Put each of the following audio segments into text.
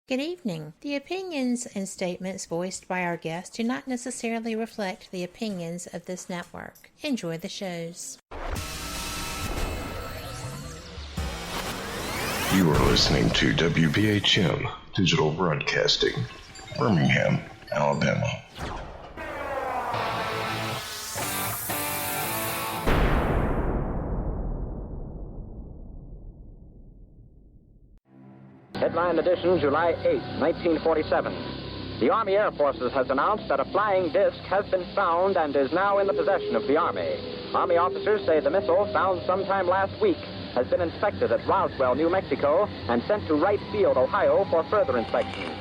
Good evening. The opinions and statements voiced by our guests do not necessarily reflect the opinions of this network. Enjoy the shows. You are listening to WBHM Digital Broadcasting, Birmingham, Alabama. Headline edition, July 8, 1947. The Army Air Forces has announced that a flying disc has been found and is now in the possession of the Army. Army officers say the missile, found sometime last week, has been inspected at Roswell, New Mexico, and sent to Wright Field, Ohio, for further inspection.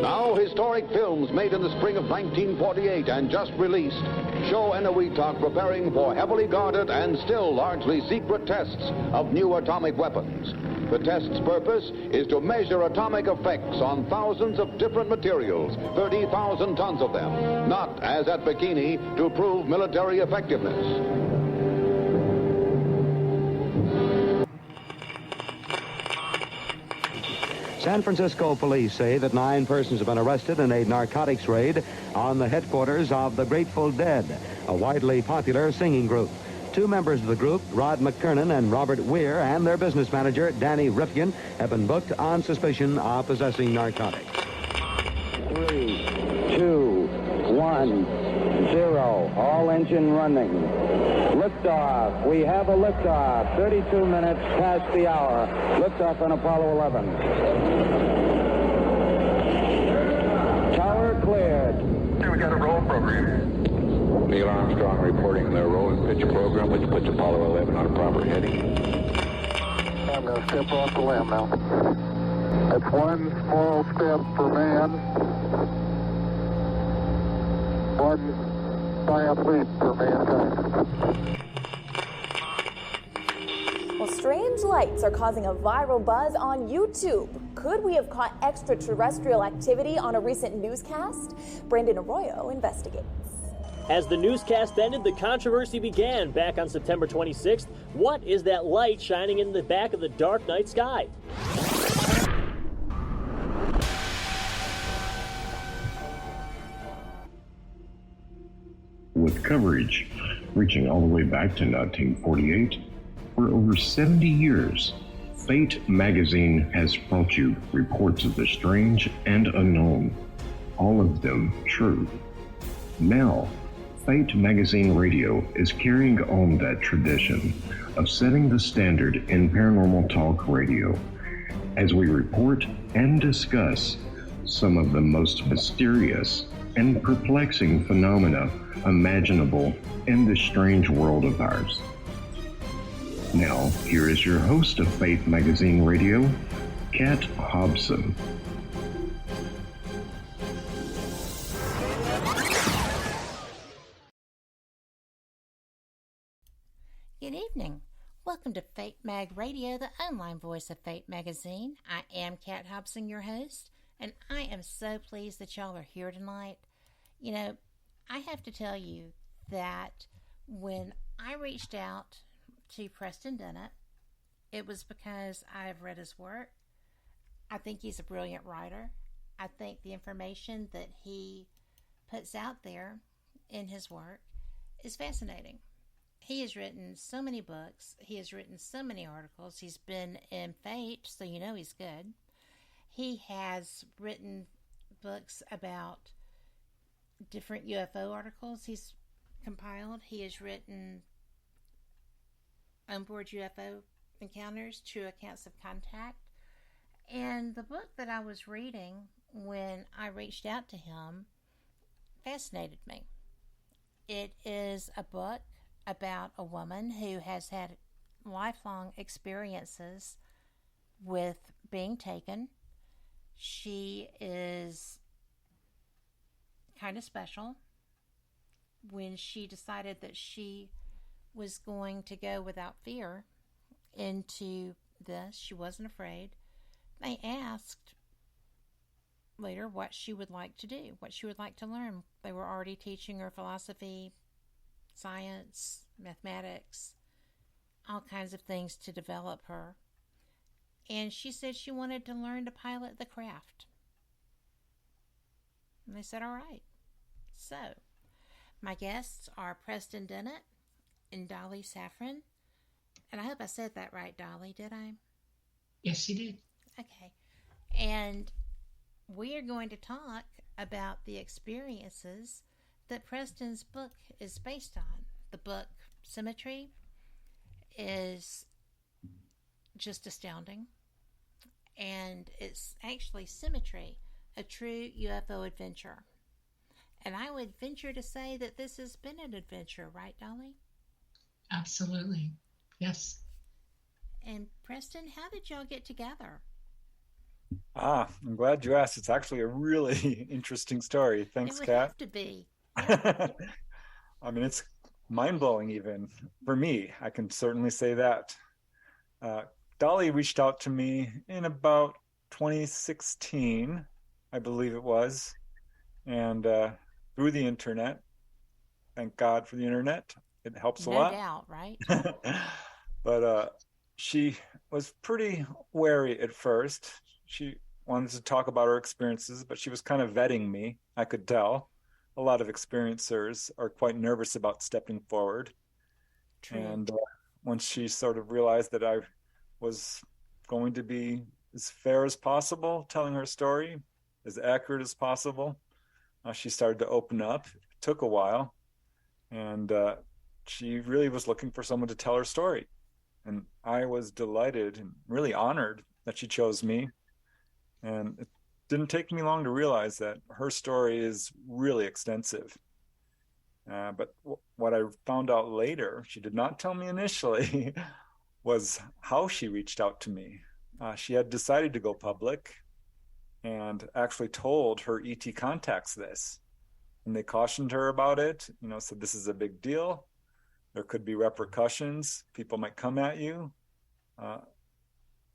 Now, historic films made in the spring of 1948 and just released show Eniwetok preparing for heavily guarded and still largely secret tests of new atomic weapons. The test's purpose is to measure atomic effects on thousands of different materials, 30,000 tons of them, not, as at Bikini, to prove military effectiveness. San Francisco police say that 9 persons have been arrested in a narcotics raid on the headquarters of the Grateful Dead, a widely popular singing group. 2 members of the group, Rod McKernan and Robert Weir, and their business manager, Danny Rifkin, have been booked on suspicion of possessing narcotics. 3, 2, 1, 0. All engine running. Liftoff. We have a liftoff. 32 minutes past the hour. Liftoff on Apollo 11. Tower cleared. We got a roll program. Neil Armstrong reporting the roll and pitch program, which puts Apollo 11 on a proper heading. I'm going to step off the limb now. That's one small step for man, one giant leap for mankind. Well, strange lights are causing a viral buzz on YouTube. Could we have caught extraterrestrial activity on a recent newscast? Brandon Arroyo investigates. As the newscast ended, the controversy began back on September 26th. What is that light shining in the back of the dark night sky? With coverage reaching all the way back to 1948, for over 70 years, Fate magazine has brought you reports of the strange and unknown, all of them true. Now, Fate Magazine Radio is carrying on that tradition of setting the standard in paranormal talk radio as we report and discuss some of the most mysterious and perplexing phenomena imaginable in this strange world of ours. Now, here is your host of Fate Magazine Radio, Kat Hobson. Good evening. Welcome to Fate Mag Radio, the online voice of Fate Magazine. I am Kat Hobson, your host, and I am so pleased that y'all are here tonight. You know, I have to tell you that when I reached out to Preston Dennett, it was because I've read his work. I think he's a brilliant writer. I think the information that he puts out there in his work is fascinating. He has written so many books. He has written so many articles. He's been in Fate, so you know he's good. He has written books about different UFO articles he's compiled. He has written Onboard UFO Encounters, True Accounts of Contact. And the book that I was reading when I reached out to him fascinated me. It is a book about a woman who has had lifelong experiences with being taken. She is kind of special. When she decided that she was going to go without fear into this, she wasn't afraid. They asked later what she would like to do, what she would like to learn. They were already teaching her philosophy, science, mathematics, all kinds of things to develop her. and she said she wanted to learn to pilot the craft. And they said, all right. So, my guests are Preston Dennett and Dolly Safran. And I hope I said that right, Dolly, did I? Yes, you did. Okay. And we are going to talk about the experiences that Preston's book is based on. The book, Symmetry, is just astounding. And it's actually Symmetry, a true UFO adventure. And I would venture to say that this has been an adventure, right, Dolly? Absolutely. Yes. And Preston, how did y'all get together? I'm glad you asked. It's actually a really interesting story. Thanks, Kat. It would Kat. have to be. Yeah. I mean, it's mind-blowing even for me. I can certainly say that. Dolly reached out to me in about 2016, I believe it was, and through the internet. Thank God for the internet. It helps a lot. No doubt, right? But she was pretty wary at first. She wanted to talk about her experiences, but she was kind of vetting me, I could tell. A lot of experiencers are quite nervous about stepping forward. True. And once she sort of realized that I was going to be as fair as possible, telling her story, as accurate as possible, she started to open up. It took a while. And she really was looking for someone to tell her story. And I was delighted and really honored that she chose me. And it didn't take me long to realize that her story is really extensive. But what I found out later, she did not tell me initially, was how she reached out to me. She had decided to go public and actually told her ET contacts this. And they cautioned her about it, said this is a big deal. There could be repercussions. People might come at you.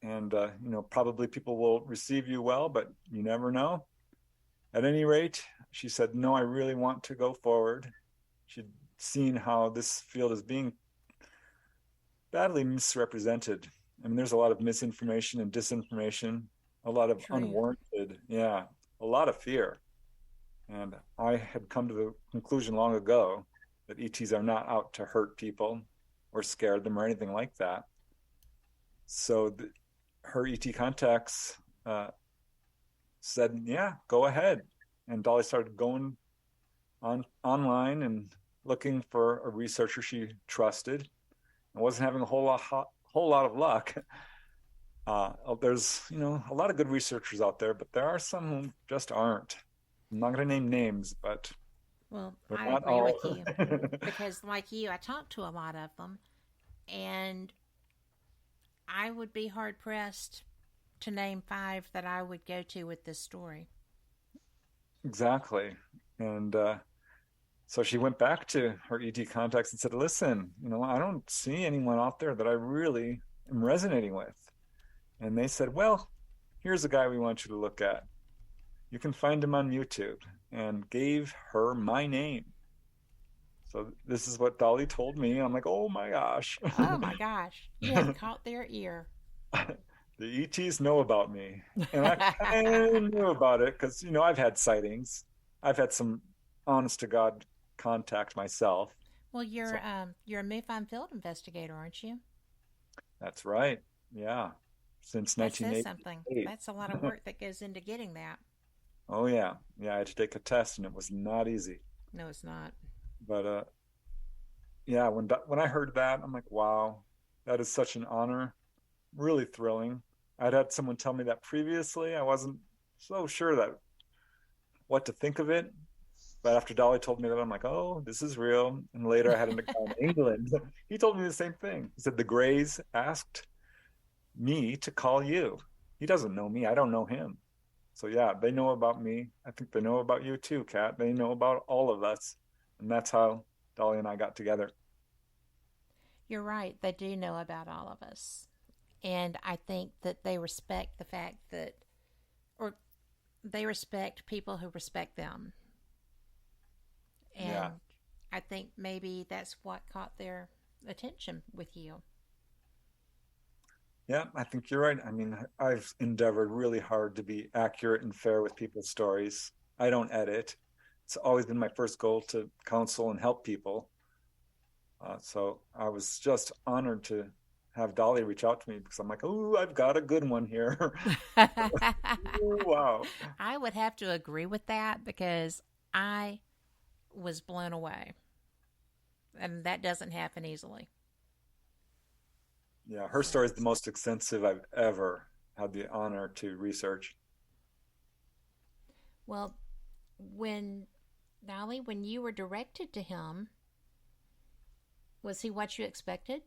And probably people will receive you well, but you never know. At any rate, she said, no, I really want to go forward. She'd seen how this field is being badly misrepresented. I mean, there's a lot of misinformation and disinformation, a lot of unwarranted, a lot of fear. And I had come to the conclusion long ago that ETs are not out to hurt people or scare them or anything like that. So her ET contacts said, yeah, go ahead. And Dolly started going online and looking for a researcher she trusted. I wasn't having a whole lot of luck. There's, a lot of good researchers out there, but there are some who just aren't. I'm not going to name names, but well, I agree with you because, like you, I talked to a lot of them, and I would be hard pressed to name 5 that I would go to with this story. Exactly, and so she went back to her ET contacts and said, "Listen, I don't see anyone out there that I really am resonating with," and they said, "Well, here's a guy we want you to look at. You can find him on YouTube," and gave her my name. So this is what Dolly told me. I'm like, oh my gosh. Oh my gosh. You have caught their ear. The ETs know about me. And I kind of knew about it because, I've had sightings. I've had some honest to God contact myself. Well, you're a MUFON field investigator, aren't you? That's right. Yeah. Since 1988. That says something. That's a lot of work that goes into getting that. Oh, yeah. Yeah, I had to take a test, and it was not easy. No, it's not. But, when I heard that, I'm like, wow, that is such an honor. Really thrilling. I'd had someone tell me that previously. I wasn't so sure what to think of it. But after Dolly told me that, I'm like, oh, this is real. And later I had a guy in England. He told me the same thing. He said, the Greys asked me to call you. He doesn't know me. I don't know him. So yeah, they know about me. I think they know about you too, Kat. They know about all of us. And that's how Dolly and I got together. You're right. They do know about all of us. And I think that they respect the fact that, or they respect people who respect them. And I think maybe that's what caught their attention with you. Yeah, I think you're right. I mean, I've endeavored really hard to be accurate and fair with people's stories. I don't edit. It's always been my first goal to counsel and help people. So I was just honored to have Dolly reach out to me because I'm like, oh, I've got a good one here. Wow. I would have to agree with that because I was blown away. And that doesn't happen easily. Yeah, her story is the most extensive I've ever had the honor to research. Well, Dolly, when you were directed to him, was he what you expected?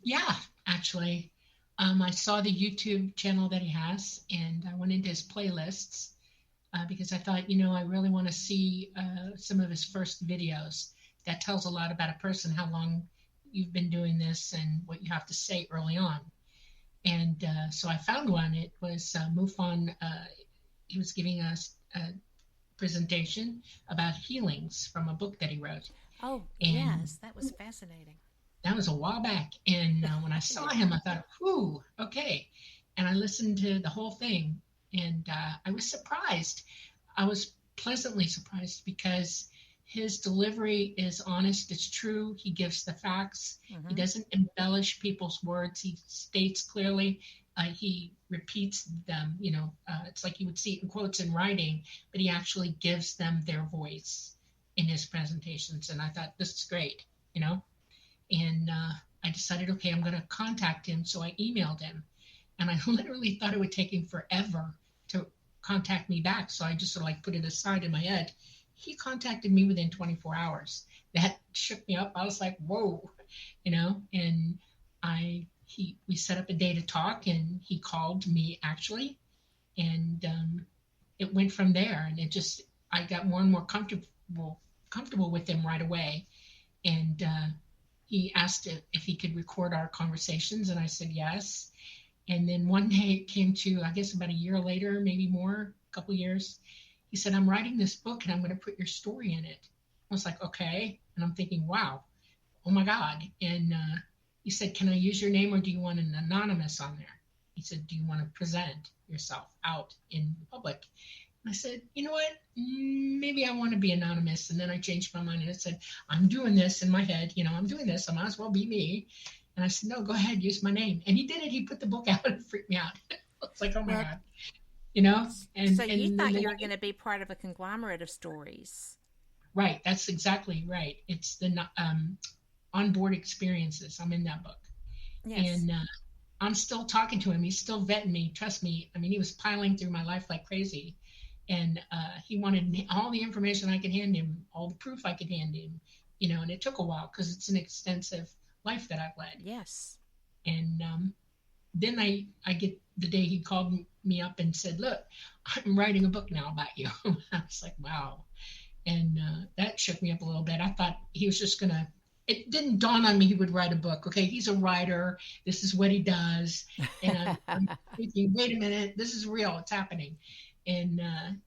Yeah, actually. I saw the YouTube channel that he has, and I went into his playlists because I thought, I really want to see some of his first videos. That tells a lot about a person, how long you've been doing this and what you have to say early on. And so I found one. It was MUFON. He was giving us a presentation about healings from a book that he wrote. Oh, yes, that was fascinating. That was a while back. And when I saw him, I thought, whew, okay. And I listened to the whole thing, and I was surprised. I was pleasantly surprised because his delivery is honest. It's true. He gives the facts. Mm-hmm. He doesn't embellish people's words. He states clearly. He repeats them. It's like you would see it in quotes in writing, but he actually gives them their voice in his presentations. And I thought, this is great, And I decided, okay, I'm going to contact him. So I emailed him. And I literally thought it would take him forever to contact me back. So I just sort of put it aside in my head. He contacted me within 24 hours. That shook me up. I was like, whoa, and we set up a day to talk, and he called me actually, and it went from there. And I got more and more comfortable with him right away. And he asked if he could record our conversations, and I said yes. And then one day it came to, I guess about a year later, maybe more, a couple years, he said, I'm writing this book and I'm going to put your story in it. I was like, okay. And I'm thinking, wow, oh my God. And he said, can I use your name or do you want an anonymous on there? He said, do you want to present yourself out in the public? And I said, you know what? Maybe I want to be anonymous. And then I changed my mind and I said, I'm doing this in my head. I'm doing this. I might as well be me. And I said, no, go ahead, use my name. And he did it. He put the book out and freaked me out. I was like, oh my God. And so you thought you were going to be part of a conglomerate of stories. Right. That's exactly right. It's the onboard experiences. I'm in that book. Yes. And I'm still talking to him. He's still vetting me. Trust me. I mean, he was piling through my life like crazy. And he wanted all the information I could hand him, all the proof I could hand him, and it took a while because it's an extensive life that I've led. Yes. And then I get the day he called me up and said, look, I'm writing a book now about you. I was like, wow. And that shook me up a little bit. I thought he was just going to, it didn't dawn on me he would write a book. Okay, he's a writer. This is what he does. And I'm thinking, wait a minute, this is real. It's happening. And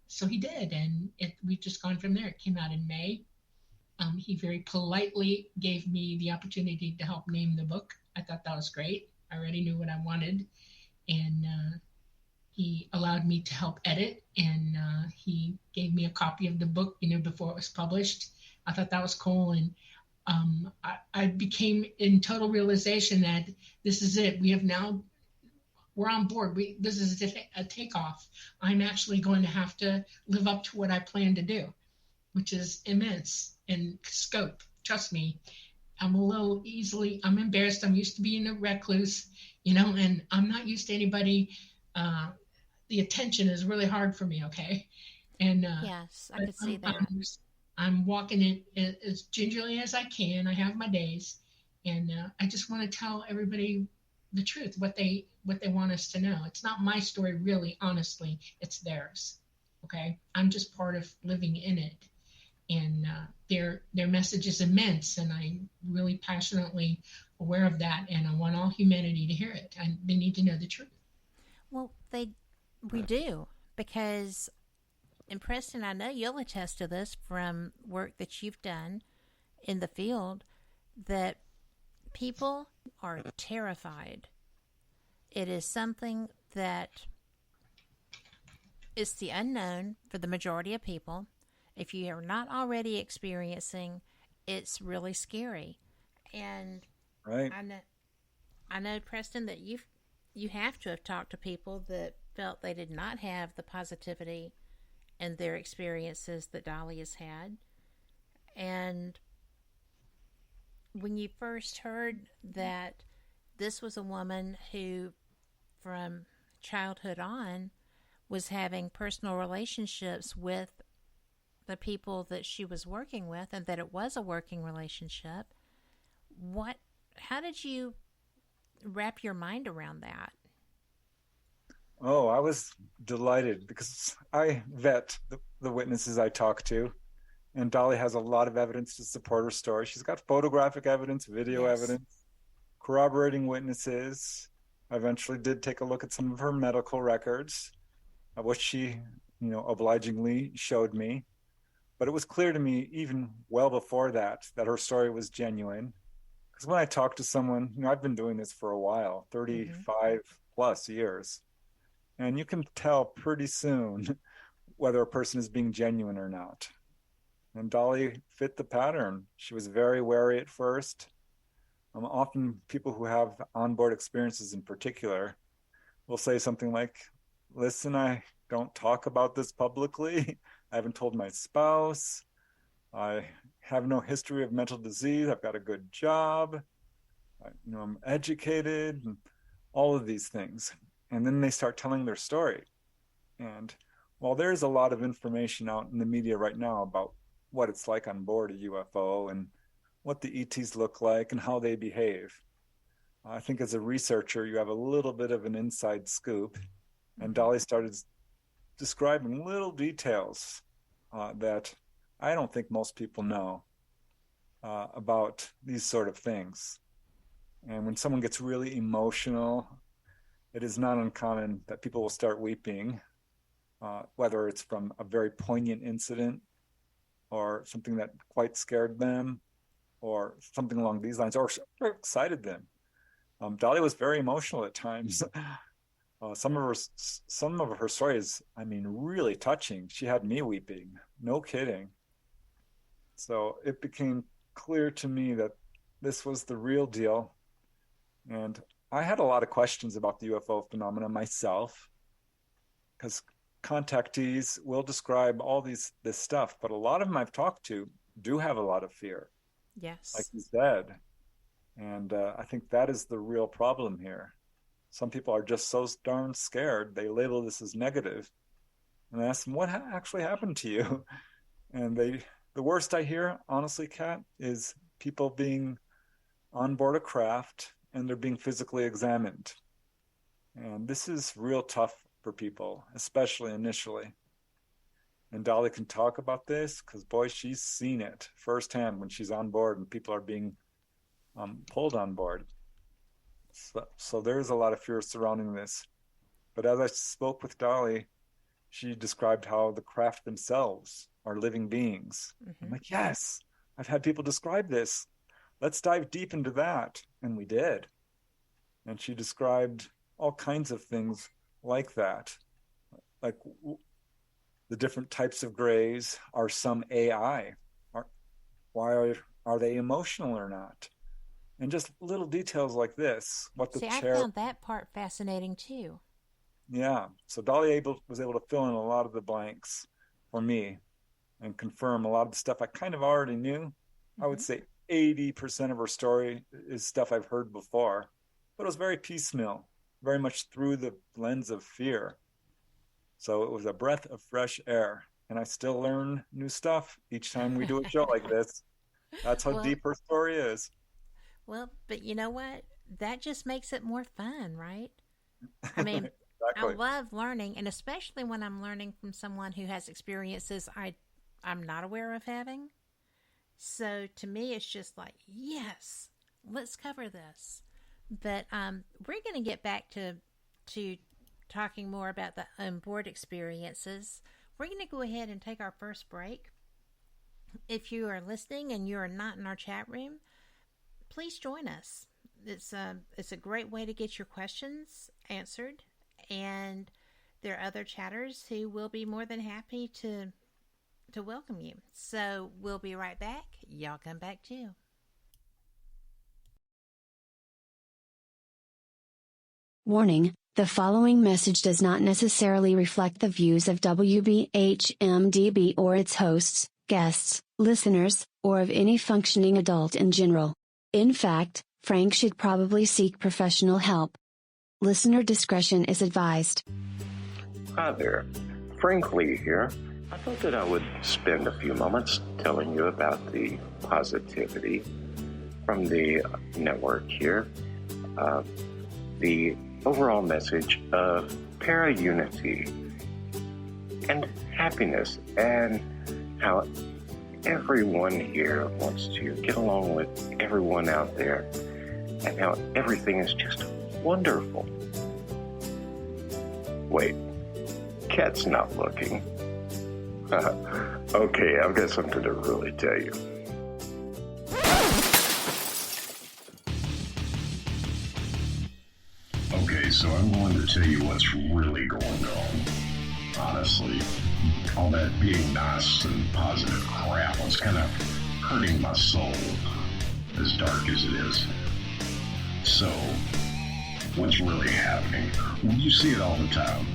so he did. And we've just gone from there. It came out in May. He very politely gave me the opportunity to help name the book. I thought that was great. I already knew what I wanted. And he allowed me to help edit. And he gave me a copy of the book, before it was published. I thought that was cool. And I became in total realization that this is it. We're on board. This is a takeoff. I'm actually going to have to live up to what I plan to do, which is immense in scope. Trust me, I'm embarrassed. I'm used to being a recluse, and I'm not used to anybody. The attention is really hard for me, okay? And yes, I could see that. I'm walking it as gingerly as I can. I have my days, and I just want to tell everybody the truth, what they want us to know. It's not my story, really, honestly. It's theirs, okay? I'm just part of living in it. And their message is immense, and I'm really passionately aware of that, and I want all humanity to hear it, and they need to know the truth. Well, we do, because, and Preston, I know you'll attest to this from work that you've done in the field, that people are terrified. It is something that is the unknown for the majority of people. If you are not already experiencing, it's really scary. And right. I know, Preston, that you have to have talked to people that felt they did not have the positivity in their experiences that Dolly has had. And when you first heard that this was a woman who, from childhood on, was having personal relationships with the people that she was working with, and that it was a working relationship, how did you wrap your mind around that? Oh, I was delighted because I vet the witnesses I talk to, and Dolly has a lot of evidence to support her story. She's got photographic evidence, video evidence, corroborating witnesses. I eventually did take a look at some of her medical records, which she, obligingly showed me. But it was clear to me, even well before that her story was genuine. Because when I talk to someone, I've been doing this for a while, 35 plus years, and you can tell pretty soon whether a person is being genuine or not. And Dolly fit the pattern. She was very wary at first. Often people who have onboard experiences in particular will say something like, listen, I don't talk about this publicly. I haven't told my spouse. I have no history of mental disease. I've got a good job. I'm educated, and all of these things. And then they start telling their story. And while there's a lot of information out in the media right now about what it's like on board a UFO and what the ETs look like and how they behave, I think as a researcher, you have a little bit of an inside scoop. And Dolly started describing little details that I don't think most people know about these sort of things. And when someone gets really emotional, it is not uncommon that people will start weeping, whether it's from a very poignant incident or something that quite scared them or something along these lines, or excited them. Dolly was very emotional at times. Some of her stories, really touching. She had me weeping, no kidding. So it became clear to me that this was the real deal. And I had a lot of questions about the UFO phenomena myself, because contactees will describe all this stuff, but a lot of them I've talked to do have a lot of fear. Yes. Like you said. And I think that is the real problem here. Some people are just so darn scared, they label this as negative. And I ask them, what actually happened to you? And the worst I hear, honestly, Kat, is people being on board a craft and they're being physically examined. And this is real tough for people, especially initially. And Dolly can talk about this because, boy, she's seen it firsthand when she's on board and people are being pulled on board. So there's a lot of fear surrounding this. But as I spoke with Dolly, she described how the craft themselves are living beings. I'm like, yes, I've had people describe this. Let's dive deep into that. And we did. And she described all kinds of things like that. Like the different types of grays. Are some AI? Why are they emotional or not? And just little details like this. I found that part fascinating too. Yeah. So Dolly was able to fill in a lot of the blanks for me and confirm a lot of the stuff I kind of already knew. I would say 80% of her story is stuff I've heard before, but it was very piecemeal, very much through the lens of fear. So it was a breath of fresh air. And I still learn new stuff each time we do a show like this. That's how deep her story is. Well, but you know what? That just makes it more fun, right? I mean, exactly. I love learning, and especially when I'm learning from someone who has experiences I'm not aware of having. So to me, it's just like, yes, let's cover this. But we're going to get back to talking more about the onboard experiences. We're going to go ahead and take our first break. If you are listening and you are not in our chat room, please join us. It's a great way to get your questions answered, and there are other chatters who will be more than happy to welcome you. So we'll be right back. Y'all come back too. Warning, the following message does not necessarily reflect the views of WBHM-DB or its hosts, guests, listeners, or of any functioning adult in general. In fact, Frank should probably seek professional help. Listener discretion is advised. Hi there, Frank Lee here. I thought that I would spend a few moments telling you about the positivity from the network here. The overall message of para-unity and happiness, and how everyone here wants to get along with everyone out there, and how everything is just wonderful. Wait, Cat's not looking. Okay, I've got something to really tell you. Okay, so I'm going to tell you what's really going on. Honestly, all that being nice and positive crap was kind of hurting my soul, as dark as it is. So, what's really happening? Well, you see it all the time.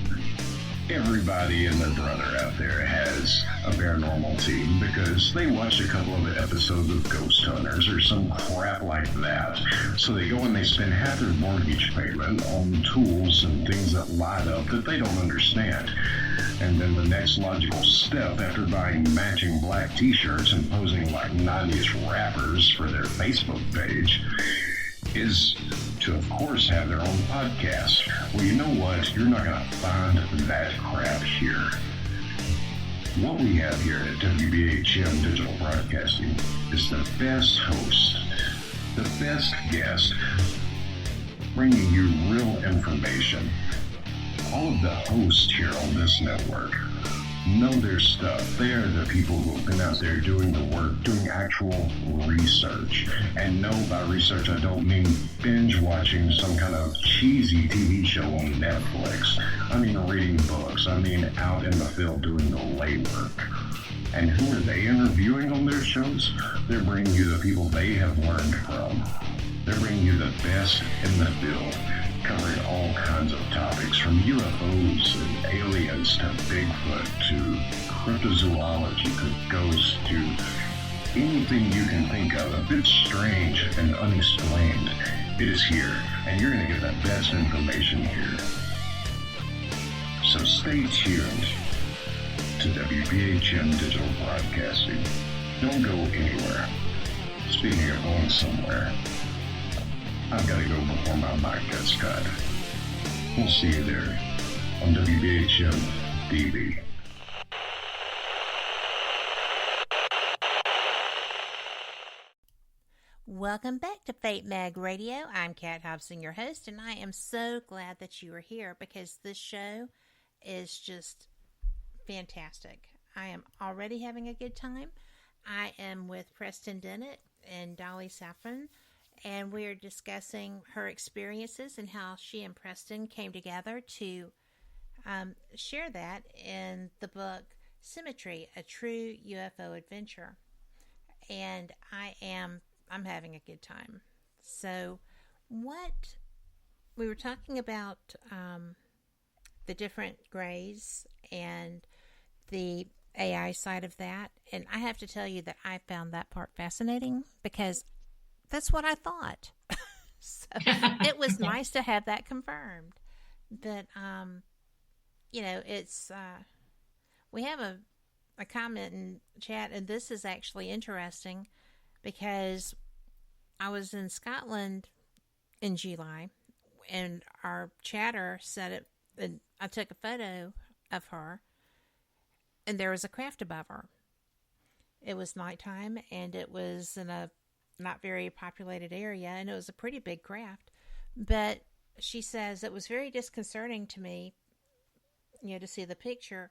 Everybody and their brother out there has a paranormal team because they watched a couple of episodes of Ghost Hunters or some crap like that. So they go and they spend half their mortgage payment on tools and things that light up that they don't understand. And then the next logical step after buying matching black t-shirts and posing like 90s rappers for their Facebook page is to, of course, have their own podcast. Well, you know what? You're not going to find that crap here. What we have here at WBHM Digital Broadcasting is the best host, the best guest, bringing you real information. All of the hosts here on this network know their stuff. They are the people who have been out there doing the work, doing actual research. And no, by research, I don't mean binge watching some kind of cheesy TV show on Netflix. I mean reading books. I mean out in the field doing the legwork. And who are they interviewing on their shows? They're bringing you the people they have learned from. They're bringing you the best in the field, covering all kinds of topics from UFOs and aliens to Bigfoot to cryptozoology to ghosts to anything you can think of a bit strange and unexplained. It is here, and you're going to get the best information here. So stay tuned to WBHM Digital Broadcasting. Don't go anywhere. Speaking of going somewhere, I've got to go before my mic gets cut. We'll see you there on WBHM-DB. Welcome back to Fate Mag Radio. I'm Kat Hobson, your host, and I am so glad that you are here because this show is just fantastic. I am already having a good time. I am with Preston Dennett and Dolly Safran, and we are discussing her experiences and how she and Preston came together to share that in the book Symmetry, a True UFO Adventure. And I'm having a good time. So what we were talking about, the different grays and the AI side of that, and I have to tell you that I found that part fascinating because that's what I thought. So it was nice to have that confirmed. But, it's, we have a comment in chat, and this is actually interesting because I was in Scotland in July, and our chatter said it, and I took a photo of her, and there was a craft above her. It was nighttime, and it was in a not very populated area, and it was a pretty big craft. But she says it was very disconcerting to me, to see the picture.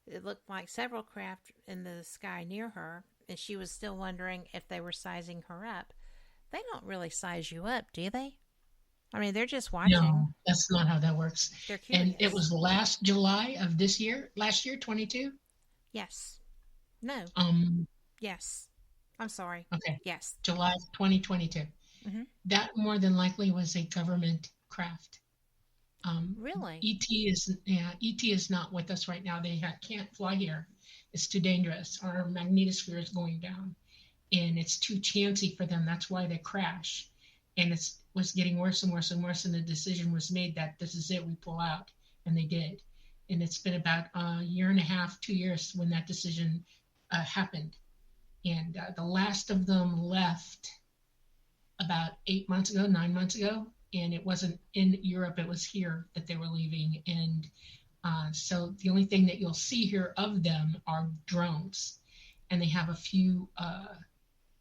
It looked like several craft in the sky near her, and she was still wondering if they were sizing her up. they don't really size you up, do they? I mean, they're just watching. No, that's not how that works. They're curious. And it was last July of this year, last year, 22? Yes. No. Yes. I'm sorry. Okay. Yes. July 2022. Mm-hmm. That more than likely was a government craft. Really? ET is not with us right now. They can't fly here. It's too dangerous. Our magnetosphere is going down, and it's too chancy for them. That's why they crash. And it was getting worse and worse and worse. And the decision was made that this is it. We pull out, and they did. And it's been about a year and a half, 2 years when that decision happened. And the last of them left about 9 months ago. And it wasn't in Europe, it was here that they were leaving. And so the only thing that you'll see here of them are drones. And they have a few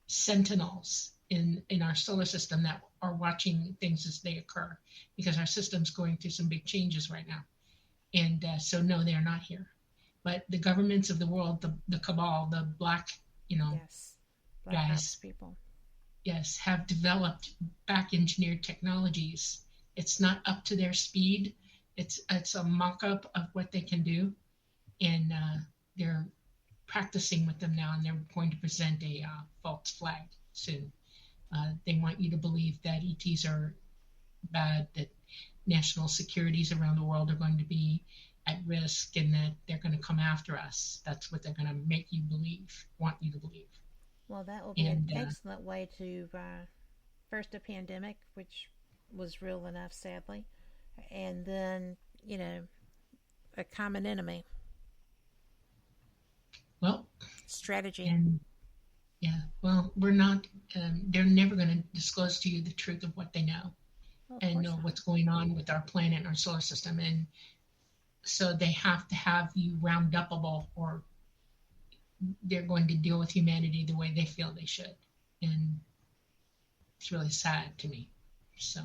sentinels in our solar system that are watching things as they occur, because our system's going through some big changes right now. And so no, they are not here. But the governments of the world, the cabal, the black, yes. Black guys, people. Yes, have developed back engineered technologies. It's not up to their speed. It's a mock-up of what they can do, and they're practicing with them now, and they're going to present a false flag soon. They want you to believe that ETs are bad, that national securities around the world are going to be at risk, and that they're going to come after us. That's what they're going to make you believe, want you to believe. Well, that will be an excellent way to first a pandemic, which was real enough, sadly, and then, a common enemy. Well, strategy. And well, we're not, they're never going to disclose to you the truth of what they know and know what's going on with our planet and our solar system. And so they have to have you round upable, or they're going to deal with humanity the way they feel they should. And it's really sad to me. So,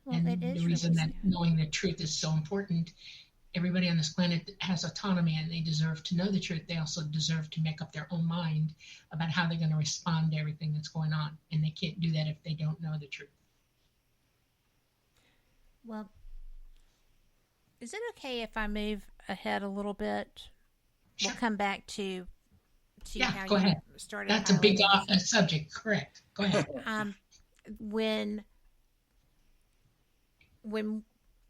well, and it is the reason really that knowing the truth is so important, everybody on this planet has autonomy and they deserve to know the truth. They also deserve to make up their own mind about how they're going to respond to everything that's going on. And they can't do that if they don't know the truth. Well, is it okay if I move ahead a little bit? Sure. We'll come back to how go you ahead. started. That's a big subject, correct? Go ahead. When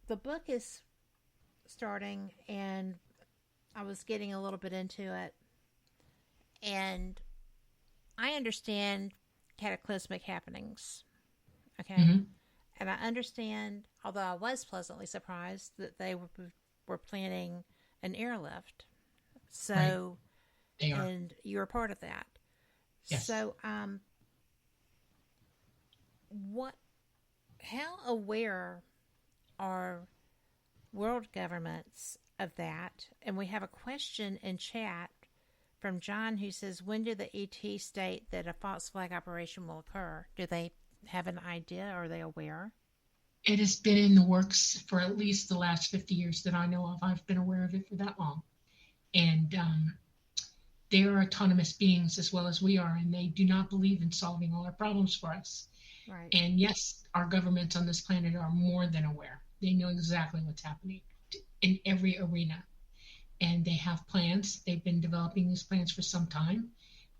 the book is starting, and I was getting a little bit into it, and I understand cataclysmic happenings, okay? Mm-hmm. And I understand, although I was pleasantly surprised that they were planning an airlift. So, right. They are. And you're a part of that. Yes. So, how aware are world governments of that? And we have a question in chat from John who says, when do the ET state that a false flag operation will occur? Do they have an idea? Are they aware? It has been in the works for at least the last 50 years that I know of. I've been aware of it for that long. And they are autonomous beings as well as we are, and they do not believe in solving all our problems for us. Right. And yes, our governments on this planet are more than aware. They know exactly what's happening in every arena. And they have plans. They've been developing these plans for some time,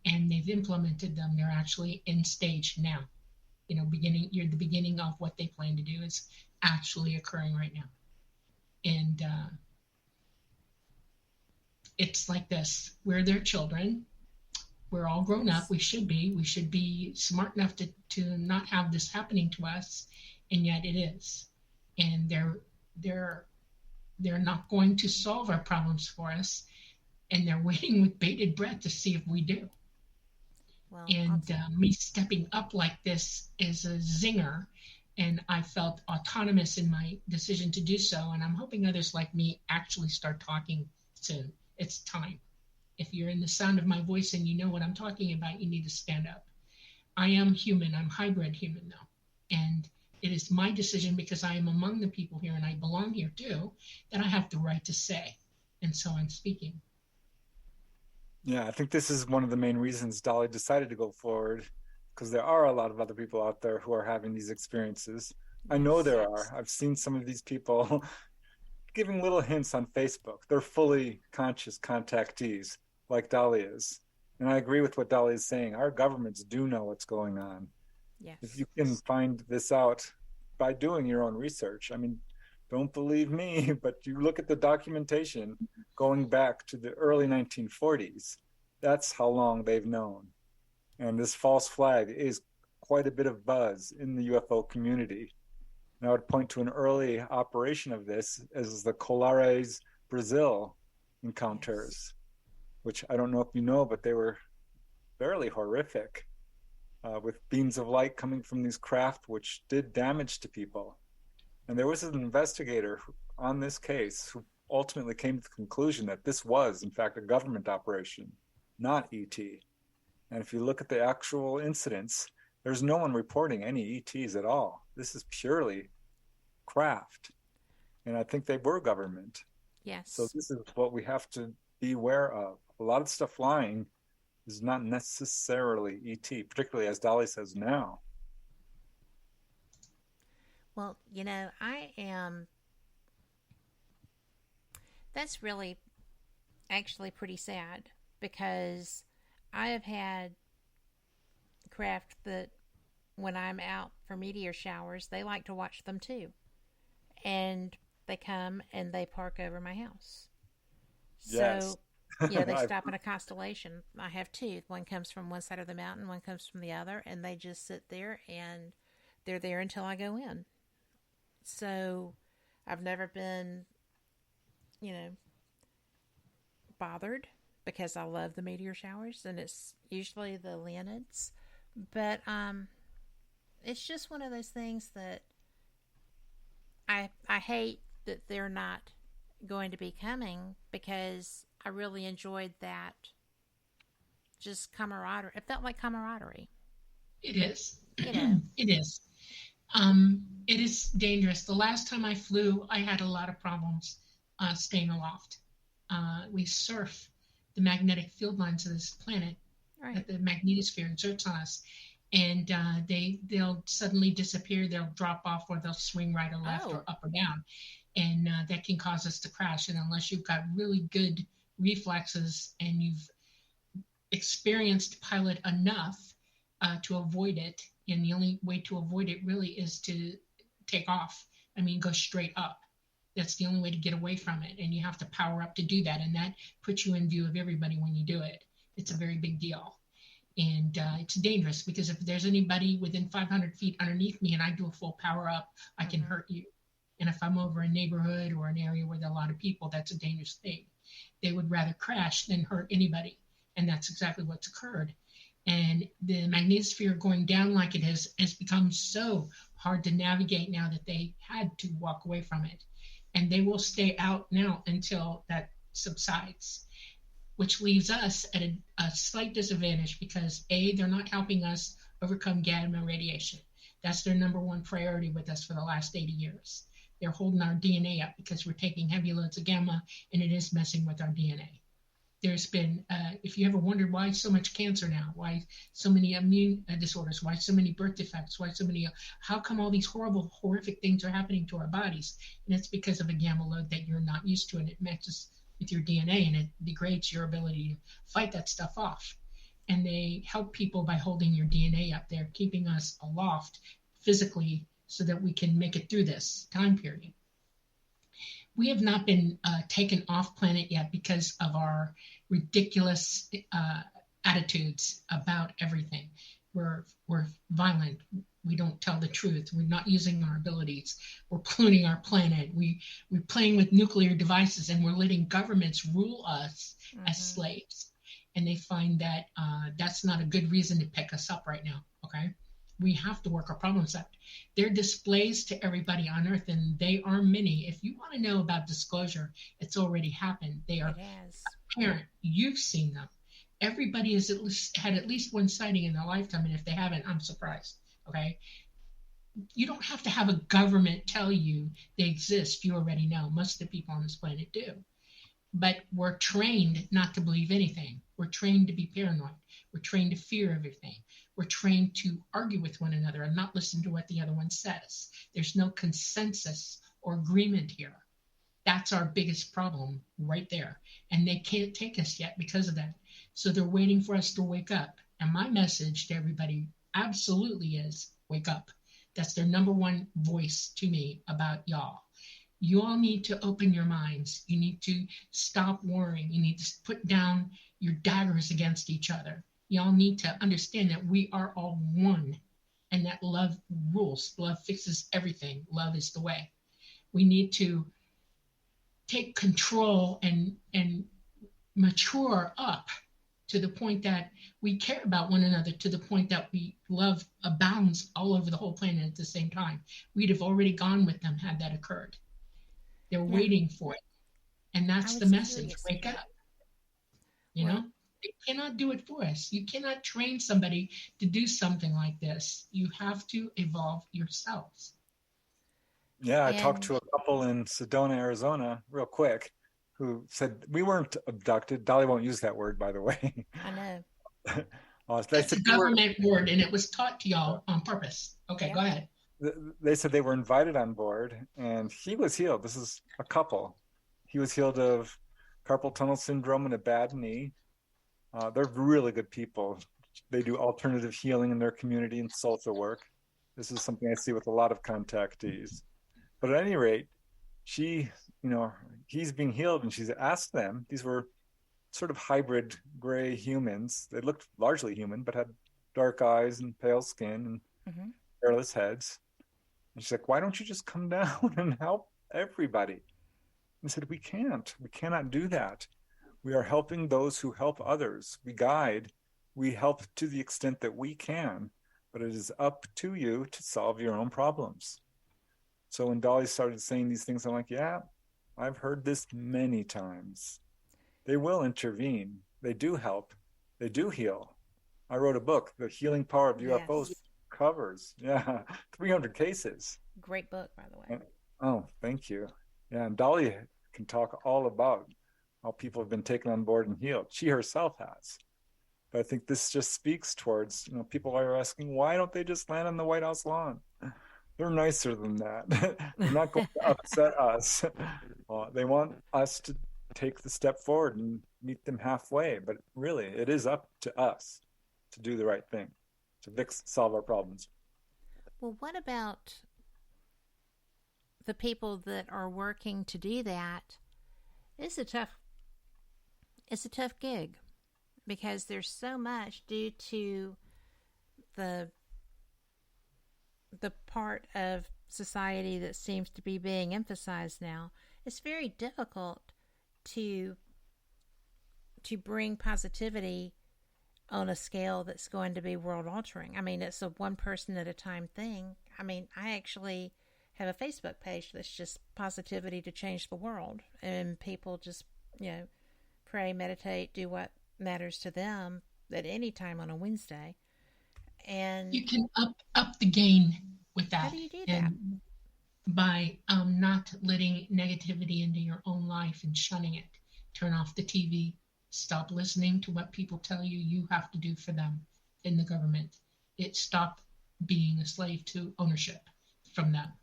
and they've implemented them. They're actually in stage now. The beginning of what they plan to do is actually occurring right now. And it's like this. We're their children. We're all grown up. We should be smart enough to not have this happening to us, and yet it is. And they're not going to solve our problems for us, and they're waiting with bated breath to see if we do. Well, and me stepping up like this is a zinger, and I felt autonomous in my decision to do so, and I'm hoping others like me actually start talking soon. It's time. If you're in the sound of my voice and you know what I'm talking about, you need to stand up. I am human. I'm hybrid human, though. And it is my decision, because I am among the people here and I belong here too, that I have the right to say. And so I'm speaking. Yeah, I think this is one of the main reasons Dolly decided to go forward because there are a lot of other people out there who are having these experiences. I know there are. I've seen some of these people giving little hints on Facebook. They're fully conscious contactees, like Dolly is. And I agree with what Dolly is saying. Our governments do know what's going on. Yes. If you can find this out by doing your own research, I mean, don't believe me, but you look at the documentation going back to the early 1940s. That's how long they've known. And this false flag is quite a bit of buzz in the UFO community. And I would point to an early operation of this as the Colares, Brazil encounters, which I don't know if you know, but they were fairly horrific, with beams of light coming from these craft, which did damage to people. And there was an investigator on this case who ultimately came to the conclusion that this was, in fact, a government operation, not ET. And if you look at the actual incidents, there's no one reporting any ETs at all. This is purely craft. And I think they were government. Yes. So this is what we have to be aware of. A lot of stuff flying is not necessarily ET, particularly as Dolly says now. Well, you know, that's really actually pretty sad, because I have had craft that when I'm out for meteor showers, they like to watch them too. And they come and they park over my house. Yes. So, yeah, they stop in a constellation. I have two. One comes from one side of the mountain, one comes from the other, and they just sit there, and they're there until I go in. So I've never been, bothered, because I love the meteor showers, and it's usually the Leonids. But it's just one of those things that I hate that they're not going to be coming, because I really enjoyed that just camaraderie. It felt like camaraderie. It is. You know. It is. It is dangerous. The last time I flew, I had a lot of problems staying aloft. We surf the magnetic field lines of this planet, right. The magnetosphere exerts on us, and they'll suddenly disappear. They'll drop off, or they'll swing right or left or up or down, and that can cause us to crash. And unless you've got really good reflexes and you've experienced pilot enough to avoid it, and the only way to avoid it really is to take off. I mean, go straight up. That's the only way to get away from it, and you have to power up to do that, and that puts you in view of everybody when you do it. It's a very big deal, and it's dangerous, because if there's anybody within 500 feet underneath me and I do a full power up, I can hurt you. And if I'm over a neighborhood or an area where there are a lot of people, that's a dangerous thing. They would rather crash than hurt anybody, and that's exactly what's occurred. And the magnetosphere going down like it has become so hard to navigate now that they had to walk away from it. And they will stay out now until that subsides, which leaves us at a slight disadvantage, because A, they're not helping us overcome gamma radiation. That's their number one priority with us for the last 80 years. They're holding our DNA up because we're taking heavy loads of gamma, and it is messing with our DNA. There's been, if you ever wondered why so much cancer now, why so many immune disorders, why so many birth defects, why so many, how come all these horrible, horrific things are happening to our bodies? And it's because of a gamma load that you're not used to, and it matches with your DNA, and it degrades your ability to fight that stuff off. And they help people by holding your DNA up there, keeping us aloft physically so that we can make it through this time period. We have not been taken off planet yet because of our ridiculous attitudes about everything. We're violent. We don't tell the truth. We're not using our abilities. We're polluting our planet. We're playing with nuclear devices, and we're letting governments rule us as slaves. And they find that that's not a good reason to pick us up right now, okay? We have to work our problems out. They're displays to everybody on Earth, and they are many. If you want to know about disclosure, it's already happened. They are apparent. You've seen them. Everybody has had at least one sighting in their lifetime, and if they haven't, I'm surprised, okay? You don't have to have a government tell you they exist. You already know. Most of the people on this planet do. But we're trained not to believe anything. We're trained to be paranoid. We're trained to fear everything. We're trained to argue with one another and not listen to what the other one says. There's no consensus or agreement here. That's our biggest problem right there. And they can't take us yet because of that. So they're waiting for us to wake up. And my message to everybody absolutely is wake up. That's their number one voice to me about y'all. You all need to open your minds. You need to stop worrying. You need to put down your daggers against each other. Y'all need to understand that we are all one and that love rules. Love fixes everything. Love is the way. We need to take control and mature up to the point that we care about one another, to the point that we love abounds all over the whole planet at the same time. We'd have already gone with them had that occurred. They're waiting for it. And that's the message. Wake up. You know, they cannot do it for us. You cannot train somebody to do something like this. You have to evolve yourselves. Yeah, I talked to a couple in Sedona, Arizona, real quick, who said we weren't abducted. Dolly won't use that word, by the way. I know. It's a government word, and it was taught to y'all on purpose. Okay, go ahead. They said they were invited on board, and he was healed. This is a couple. He was healed of carpal tunnel syndrome and a bad knee. They're really good people. They do alternative healing in their community and salsa work. This is something I see with a lot of contactees. But at any rate, she, he's being healed, and she's asked them. These were sort of hybrid gray humans. They looked largely human, but had dark eyes and pale skin and hairless heads. And she's like, why don't you just come down and help everybody? And I said, we can't. We cannot do that. We are helping those who help others. We guide. We help to the extent that we can. But it is up to you to solve your own problems. So when Dolly started saying these things, I'm like, yeah, I've heard this many times. They will intervene. They do help. They do heal. I wrote a book, The Healing Power of UFOs, covers 300 cases. Great book, by the way. Oh, thank you. Yeah, and Dolly can talk all about how people have been taken on board and healed. She herself has. But I think this just speaks towards, people are asking, why don't they just land on the White House lawn? They're nicer than that. They're not going to upset us. They want us to take the step forward and meet them halfway. But really, it is up to us to do the right thing, to solve our problems. Well, what about the people that are working to do that? It's a tough gig, because there's so much due to the part of society that seems to be being emphasized now. It's very difficult to bring positivity on a scale that's going to be world altering. I mean, it's a one person at a time thing. I mean, I actually have a Facebook page that's just positivity to change the world, and people just, pray, meditate, do what matters to them at any time on a Wednesday. And you can up the game with that. How do you do that? By not letting negativity into your own life and shunning it. Turn off the TV. Stop listening to what people tell you have to do for them in the government. Stop being a slave to ownership from them.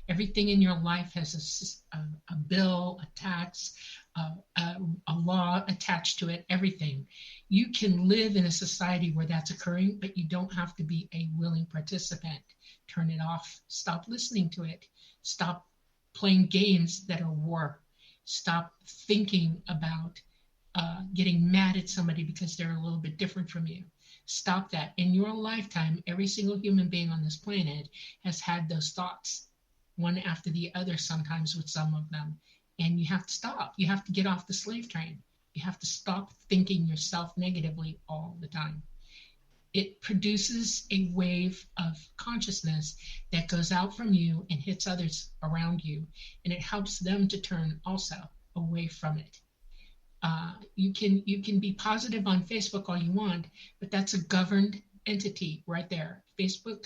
Everything in your life has a bill, a tax, a law attached to it, everything. You can live in a society where that's occurring, but you don't have to be a willing participant. Turn it off. Stop listening to it. Stop playing games that are war. Stop thinking about getting mad at somebody because they're a little bit different from you. Stop that. In your lifetime, every single human being on this planet has had those thoughts, one after the other, sometimes with some of them. And you have to stop. You have to get off the slave train. You have to stop thinking yourself negatively all the time. It produces a wave of consciousness that goes out from you and hits others around you. And it helps them to turn also away from it. You can be positive on Facebook all you want, but that's a governed entity right there. Facebook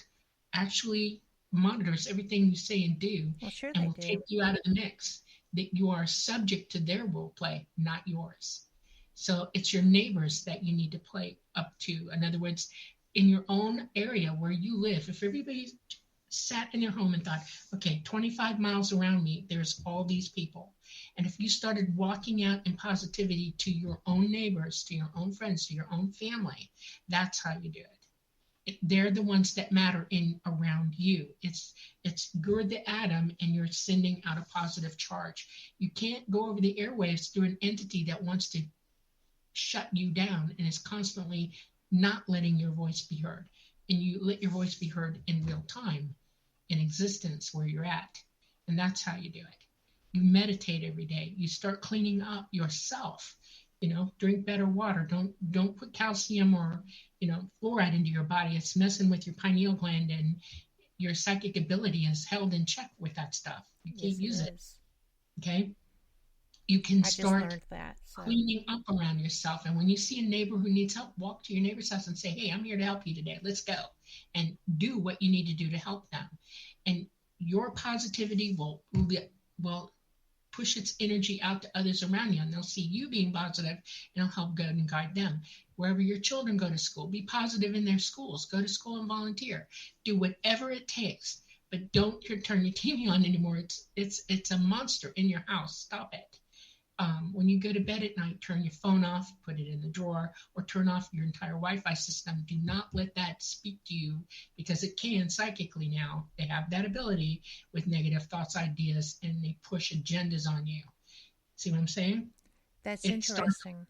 actually monitors everything you say and do, and will take you out of the mix. That you are subject to their role play, not yours. So it's your neighbors that you need to play up to. In other words, in your own area where you live, if everybody sat in their home and thought, okay, 25 miles around me, there's all these people. And if you started walking out in positivity to your own neighbors, to your own friends, to your own family, that's how you do it. They're the ones that matter in around you. It's you're the atom and you're sending out a positive charge. You can't go over the airwaves through an entity that wants to shut you down and is constantly not letting your voice be heard. And you let your voice be heard in real time, in existence where you're at. And that's how you do it. You meditate every day. You start cleaning up yourself. Drink better water. Don't put calcium or, fluoride into your body. It's messing with your pineal gland, and your psychic ability is held in check with that stuff. You can't use it. Okay? You can start cleaning up around yourself. And when you see a neighbor who needs help, walk to your neighbor's house and say, hey, I'm here to help you today. Let's go. And do what you need to do to help them. And your positivity will push its energy out to others around you, and they'll see you being positive, and it'll help guide and guide them. Wherever your children go to school, be positive in their schools. Go to school and volunteer. Do whatever it takes, but don't turn your TV on anymore. It's a monster in your house. Stop it. When you go to bed at night, turn your phone off, put it in the drawer, or turn off your entire Wi-Fi system. Do not let that speak to you, because it can psychically now. They have that ability with negative thoughts, ideas, and they push agendas on you. See what I'm saying? That's interesting.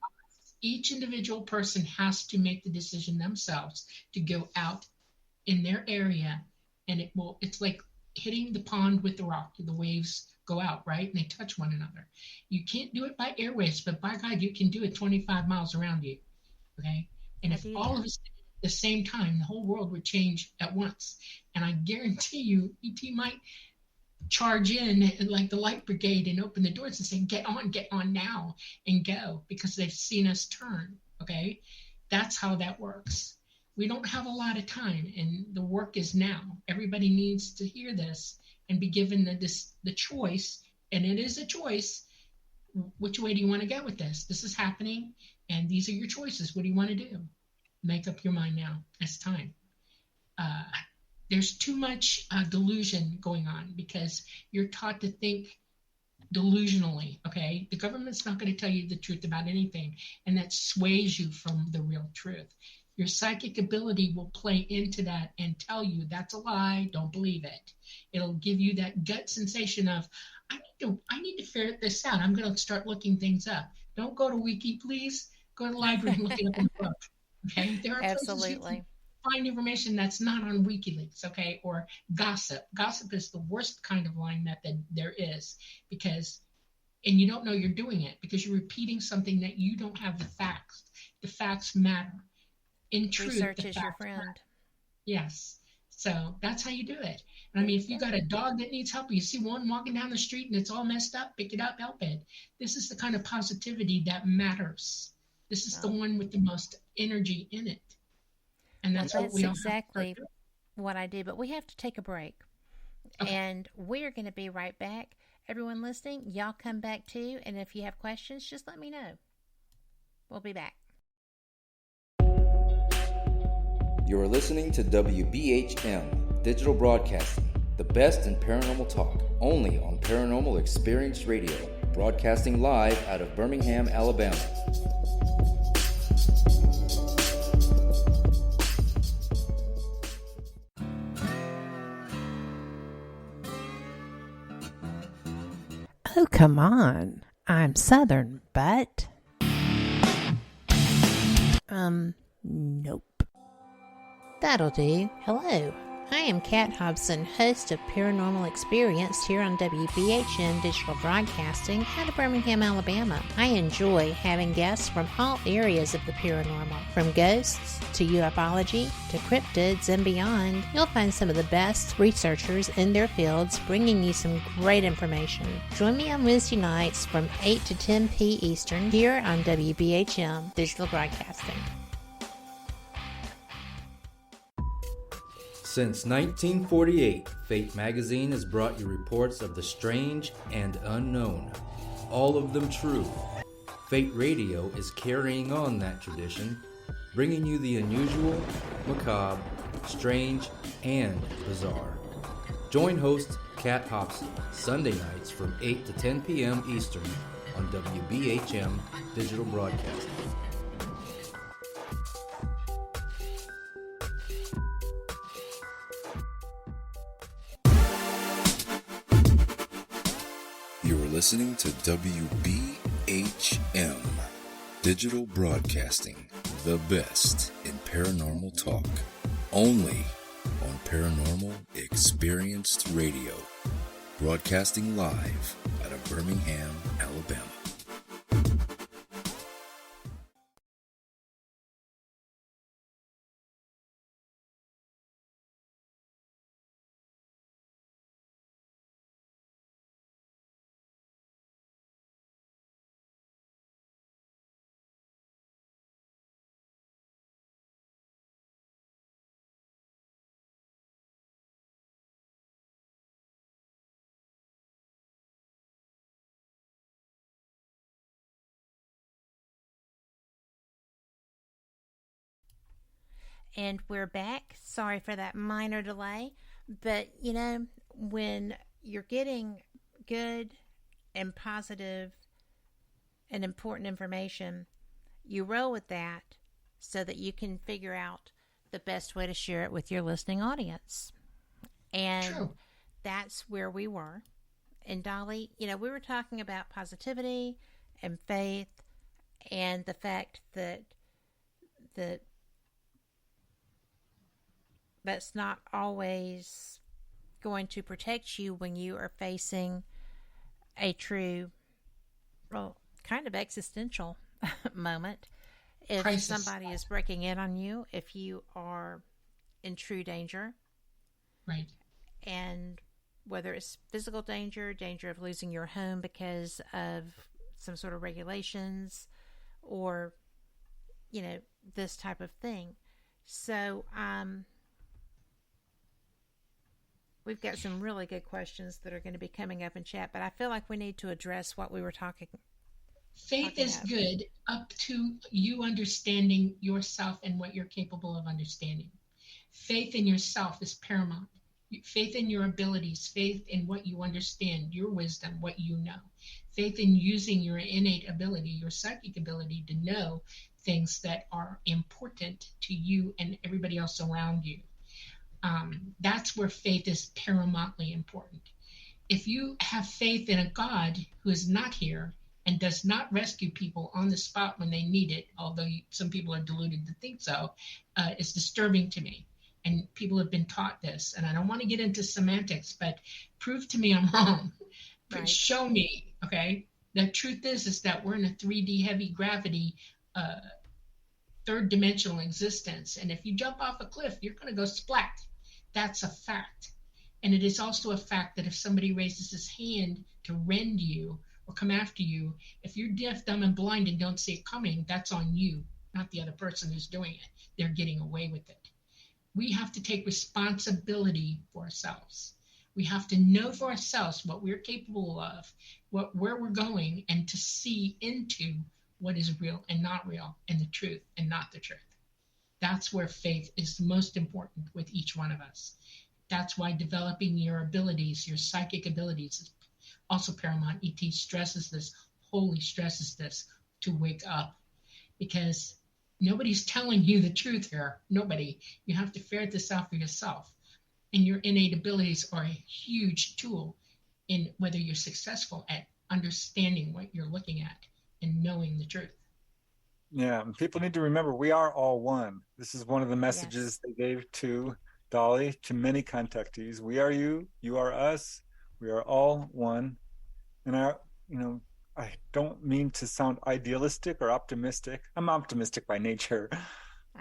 Each individual person has to make the decision themselves to go out in their area, and it's like hitting the pond with the rock. The waves go out, right? And they touch one another. You can't do it by airwaves, but by God, you can do it 25 miles around you. Okay? And if all of us did it at the same time, the whole world would change at once. And I guarantee you, ET might charge in like the light brigade and open the doors and say, get on now and go, because they've seen us turn. Okay? That's how that works. We don't have a lot of time, and the work is now. Everybody needs to hear this and be given the choice, and it is a choice. Which way do you want to go with this? This is happening, and these are your choices. What do you want to do? Make up your mind now. It's time. There's too much delusion going on, because you're taught to think delusionally, okay? The government's not going to tell you the truth about anything, and that sways you from the real truth. Your psychic ability will play into that and tell you that's a lie, don't believe it. It'll give you that gut sensation of, I need to figure this out. I'm going to start looking things up. Don't go to Wiki, please. Go to the library and look it up in the book. Okay? There are places you can find information that's not on WikiLeaks, okay? Or gossip. Gossip is the worst kind of lying method there is, and you don't know you're doing it because you're repeating something that you don't have the facts. The facts matter. In truth, research is your friend. Matter. Yes. So that's how you do it. And I mean, if you got a dog that needs help, you see one walking down the street and it's all messed up, pick it up, help it. This is the kind of positivity that matters. This is the one with the most energy in it. And that's exactly what I do. But we have to take a break. Okay. And we're going to be right back. Everyone listening, y'all come back too. And if you have questions, just let me know. We'll be back. You're listening to WBHM Digital Broadcasting, the best in paranormal talk, only on Paranormal Experience Radio, broadcasting live out of Birmingham, Alabama. Oh, come on. I'm Southern, but... Nope. That'll do. Hello, I am Kat Hobson, host of Paranormal Experience here on WBHM Digital Broadcasting out of Birmingham, Alabama. I enjoy having guests from all areas of the paranormal, from ghosts to ufology to cryptids and beyond. You'll find some of the best researchers in their fields bringing you some great information. Join me on Wednesday nights from 8 to 10 p. Eastern here on WBHM Digital Broadcasting. Since 1948, Fate magazine has brought you reports of the strange and unknown, all of them true. Fate Radio is carrying on that tradition, bringing you the unusual, macabre, strange, and bizarre. Join host Kat Hobson Sunday nights from 8 to 10 p.m. Eastern on WBHM Digital Broadcasting. You're listening to WBHM Digital Broadcasting, the best in paranormal talk, only on Paranormal Experienced Radio, broadcasting live out of Birmingham, Alabama. And we're back. Sorry for that minor delay. But, when you're getting good and positive and important information, you roll with that so that you can figure out the best way to share it with your listening audience. And True. That's where we were. And Dolly, we were talking about positivity and faith and the fact that that's not always going to protect you when you are facing a true, kind of existential moment. If Crisis. Somebody is breaking in on you, if you are in true danger. Right. And whether it's physical danger of losing your home because of some sort of regulations or, this type of thing. So, we've got some really good questions that are going to be coming up in chat, but I feel like we need to address what we were talking. Faith is good up to you understanding yourself and what you're capable of understanding. Faith in yourself is paramount. Faith in your abilities, faith in what you understand, your wisdom, what you know. Faith in using your innate ability, your psychic ability to know things that are important to you and everybody else around you. That's where faith is paramountly important. If you have faith in a God who is not here and does not rescue people on the spot when they need it, although some people are deluded to think so, it's disturbing to me. And people have been taught this. And I don't want to get into semantics, but prove to me I'm wrong. Right. Show me, okay? The truth is that we're in a 3D heavy gravity third dimensional existence. And if you jump off a cliff, you're going to go splat. That's a fact. And it is also a fact that if somebody raises his hand to rend you or come after you, if you're deaf, dumb, and blind and don't see it coming, that's on you, not the other person who's doing it. They're getting away with it. We have to take responsibility for ourselves. We have to know for ourselves what we're capable of, where we're going, and to see into what is real and not real, and the truth and not the truth. That's where faith is the most important with each one of us. That's why developing your abilities, your psychic abilities, is also paramount. ET stresses this, wholly stresses this, to wake up. Because nobody's telling you the truth here. Nobody. You have to ferret this out for yourself. And your innate abilities are a huge tool in whether you're successful at understanding what you're looking at and knowing the truth. Yeah, and people need to remember we are all one. This is one of the messages they gave to Dolly, to many contactees. We are you, you are us, we are all one. And I don't mean to sound idealistic or optimistic. I'm optimistic by nature,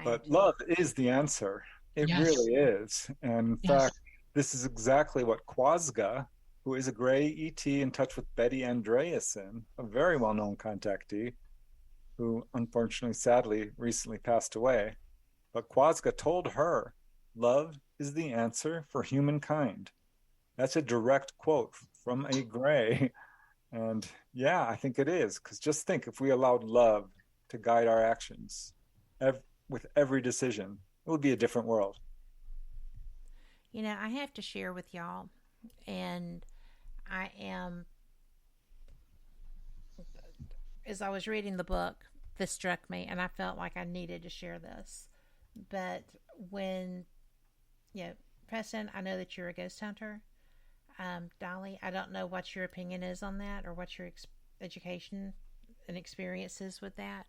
but love is the answer. It really is. And in fact, this is exactly what Quazga, who is a gray ET in touch with Betty Andreasen, a very well-known contactee, who unfortunately, sadly, recently passed away. But Quazga told her, love is the answer for humankind. That's a direct quote from a gray. And yeah, I think it is, because just think, if we allowed love to guide our actions with every decision, it would be a different world. You know, I have to share with y'all, and as I was reading the book, this struck me, and I felt like I needed to share this. But when, Preston, I know that you're a ghost hunter. Dolly, I don't know what your opinion is on that, or what your education and experience is with that.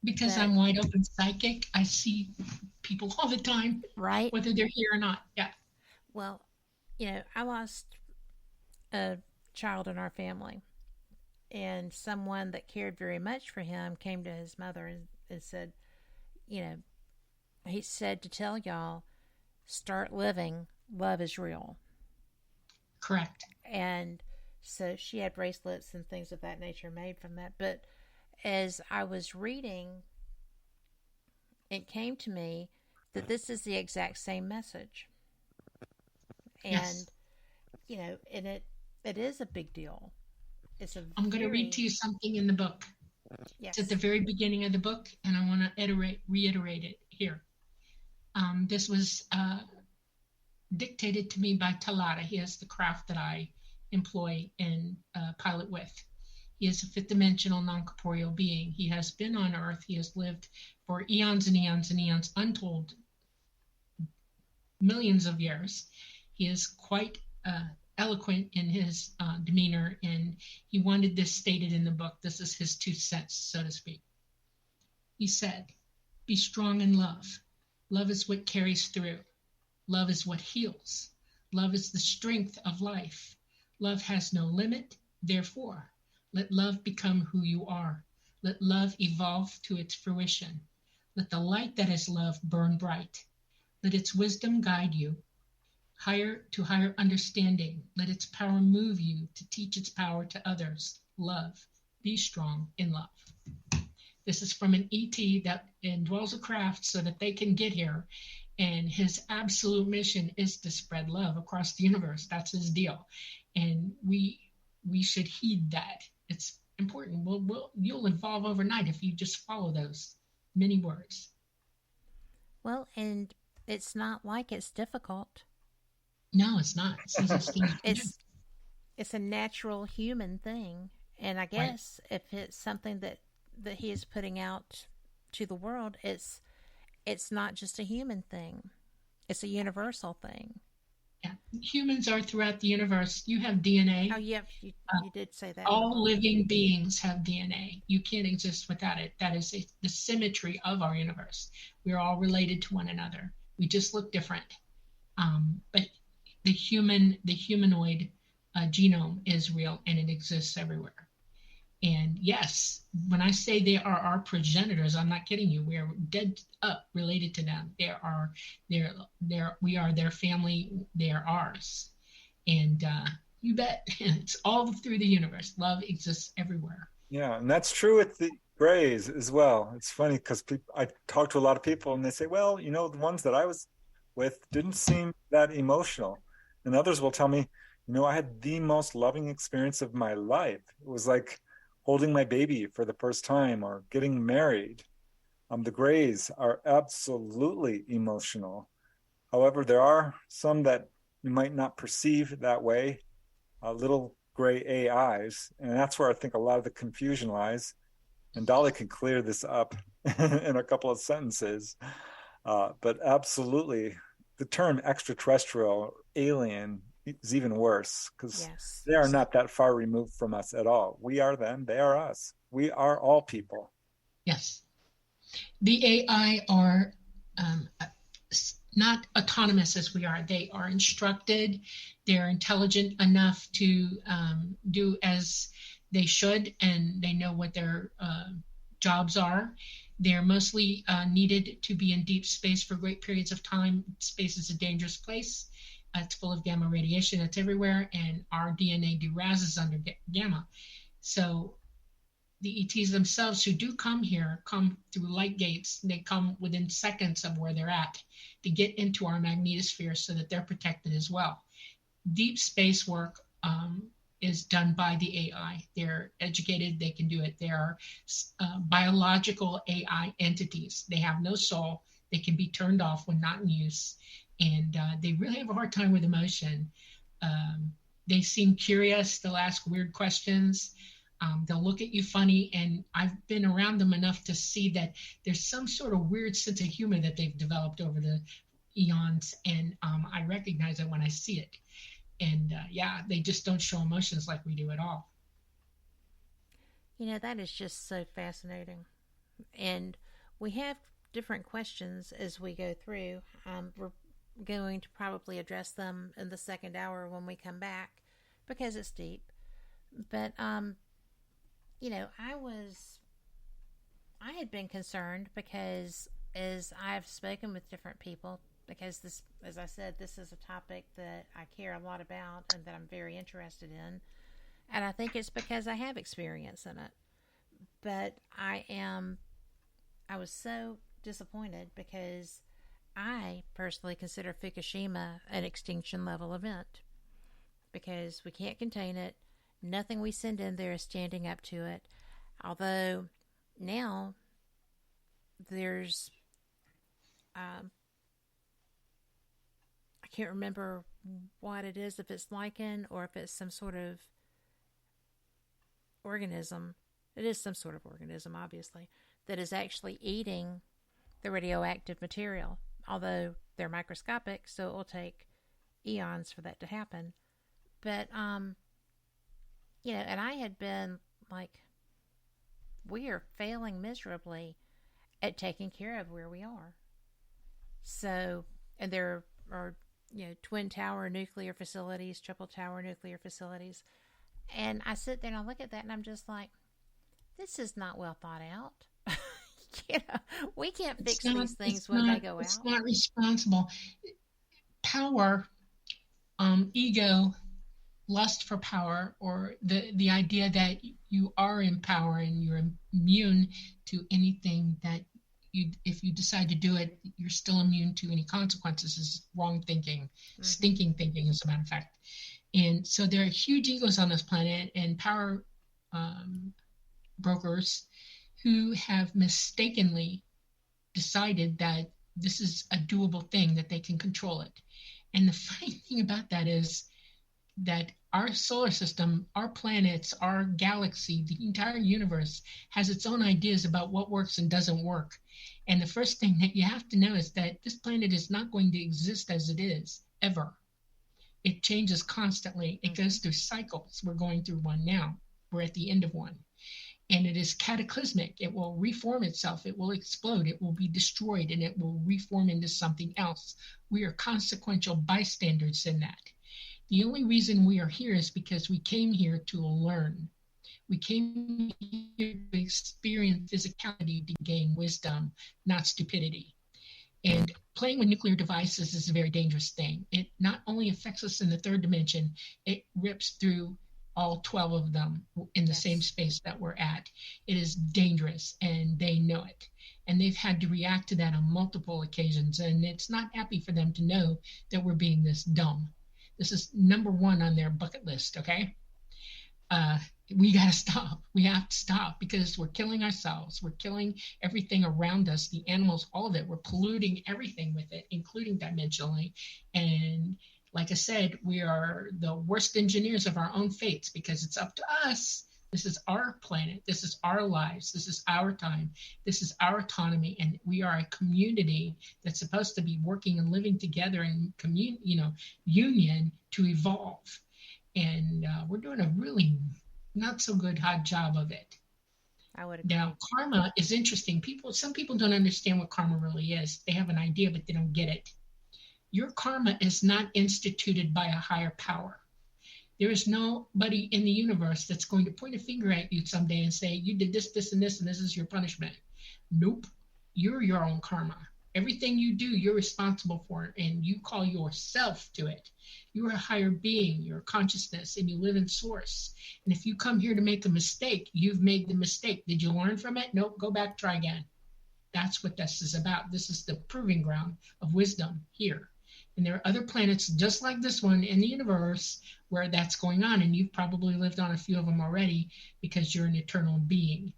Because I'm wide open psychic, I see people all the time, right? Whether they're here or not. Yeah. Well, I lost a child in our family, and someone that cared very much for him came to his mother and said, he said to tell y'all, start living. Love is real. Correct. And so she had bracelets and things of that nature made from that. But as I was reading, it came to me that this is the exact same message. And, yes. And it is a big deal. I'm going to read to you something in the book. Yes. It's at the very beginning of the book, and I want to reiterate it here. This was dictated to me by Talata. He has the craft that I employ and pilot with. He is a fifth dimensional non-corporeal being. He has been on Earth. He has lived for eons and eons and eons, untold millions of years. He is quite eloquent in his demeanor, and he wanted this stated in the book. This is his 2 cents, so to speak. He said, be strong in love. Love is what carries through. Love is what heals. Love is the strength of life. Love has no limit. Therefore, let love become who you are. Let love evolve to its fruition. Let the light that is love burn bright. Let its wisdom guide you higher to higher understanding. Let its power move you to teach its power to others. Love. Be strong in love. This is from an ET that indwells a craft so that they can get here. And his absolute mission is to spread love across the universe. That's his deal. And we should heed that. It's important. You'll evolve overnight if you just follow those many words. Well, and it's not like it's difficult. No, it's not. It's a natural human thing. And I guess if it's something that he is putting out to the world, it's not just a human thing. It's a universal thing. Yeah. Humans are throughout the universe. You have DNA. Oh, yeah, you did say that. All living beings have DNA. You can't exist without it. That is the symmetry of our universe. We're all related to one another. We just look different. But the humanoid genome is real, and it exists everywhere. And yes, when I say they are our progenitors, I'm not kidding you. We are dead up related to them. We are their family. They are ours. And you bet, it's all through the universe. Love exists everywhere. Yeah, and that's true with the Greys as well. It's funny because I talk to a lot of people, and they say, well, the ones that I was with didn't seem that emotional. And others will tell me, I had the most loving experience of my life. It was like holding my baby for the first time, or getting married. The Greys are absolutely emotional. However, there are some that you might not perceive that way, little gray AIs, and that's where I think a lot of the confusion lies. And Dolly can clear this up in a couple of sentences. But absolutely, the term extraterrestrial, alien, is even worse, because they are not that far removed from us at all. We are them, they are us. We are all people. Yes. The AI are not autonomous as we are. They are instructed. They're intelligent enough to do as they should, and they know what their jobs are. They're mostly needed to be in deep space for great periods of time. Space is a dangerous place. It's full of gamma radiation. It's everywhere, and our DNA derazzes under gamma. So the ETs themselves who do come here come through light gates. They come within seconds of where they're at to get into our magnetosphere so that they're protected as well. Deep space work is done by the AI. They're educated, they can do it. They are biological AI entities. They have no soul. They can be turned off when not in use. And they really have a hard time with emotion. They seem curious. They'll ask weird questions. They'll look at you funny. And I've been around them enough to see that there's some sort of weird sense of humor that they've developed over the eons. And I recognize it when I see it. And they just don't show emotions like we do at all. That is just so fascinating. And we have different questions as we go through. We're going to probably address them in the second hour when we come back because it's deep. But, I had been concerned because as I've spoken with different people, because this, as I said, this is a topic that I care a lot about and that I'm very interested in. And I think it's because I have experience in it. But I was so disappointed because I personally consider Fukushima an extinction level event because we can't contain it. Nothing we send in there is standing up to it. Although now there's I can't remember what it is, if it's lichen or if it's some sort of organism. It is some sort of organism, obviously, that is actually eating the radioactive material, although they're microscopic, so it will take eons for that to happen. But, and I had been like, we are failing miserably at taking care of where we are. So, and there are, twin tower nuclear facilities, triple tower nuclear facilities. And I sit there and I look at that and I'm just like, this is not well thought out. We can't fix these things when they go out. It's not responsible. Power, ego, lust for power, or the idea that you are in power and you're immune to anything that if you decide to do it, you're still immune to any consequences is wrong thinking, stinking thinking, as a matter of fact. And so there are huge egos on this planet and power brokers who have mistakenly decided that this is a doable thing, that they can control it. And the funny thing about that is that our solar system, our planets, our galaxy, the entire universe has its own ideas about what works and doesn't work. And the first thing that you have to know is that this planet is not going to exist as it is, ever. It changes constantly. It goes through cycles. We're going through one now. We're at the end of one. And it is cataclysmic. It will reform itself. It will explode. It will be destroyed, and it will reform into something else. We are consequential bystanders in that. The only reason we are here is because we came here to learn. We came here to experience physicality, to gain wisdom, not stupidity. And playing with nuclear devices is a very dangerous thing. It not only affects us in the third dimension, it rips through all 12 of them in the same space that we're at. It is dangerous, and they know it. And they've had to react to that on multiple occasions, and it's not happy for them to know that we're being this dumb. This is number one on their bucket list, okay? We got to stop. We have to stop because we're killing ourselves. We're killing everything around us, the animals, all of it. We're polluting everything with it, including dimensionally. And like I said, we are the worst engineers of our own fates because it's up to us. This is our planet. This is our lives. This is our time. This is our autonomy. And we are a community that's supposed to be working and living together in union to evolve. And we're doing a really not so good hot job of it. I would agree. Now, karma is interesting. Some people don't understand what karma really is. They have an idea, but they don't get it. Your karma is not instituted by a higher power. There is nobody in the universe that's going to point a finger at you someday and say, you did this, this, and this, and this is your punishment. Nope. You're your own karma. Everything you do, you're responsible for it, and you call yourself to it. You're a higher being, you're a consciousness, and you live in source. And if you come here to make a mistake, you've made the mistake. Did you learn from it? Nope, go back, try again. That's what this is about. This is the proving ground of wisdom here. And there are other planets just like this one in the universe where that's going on. And you've probably lived on a few of them already because you're an eternal being.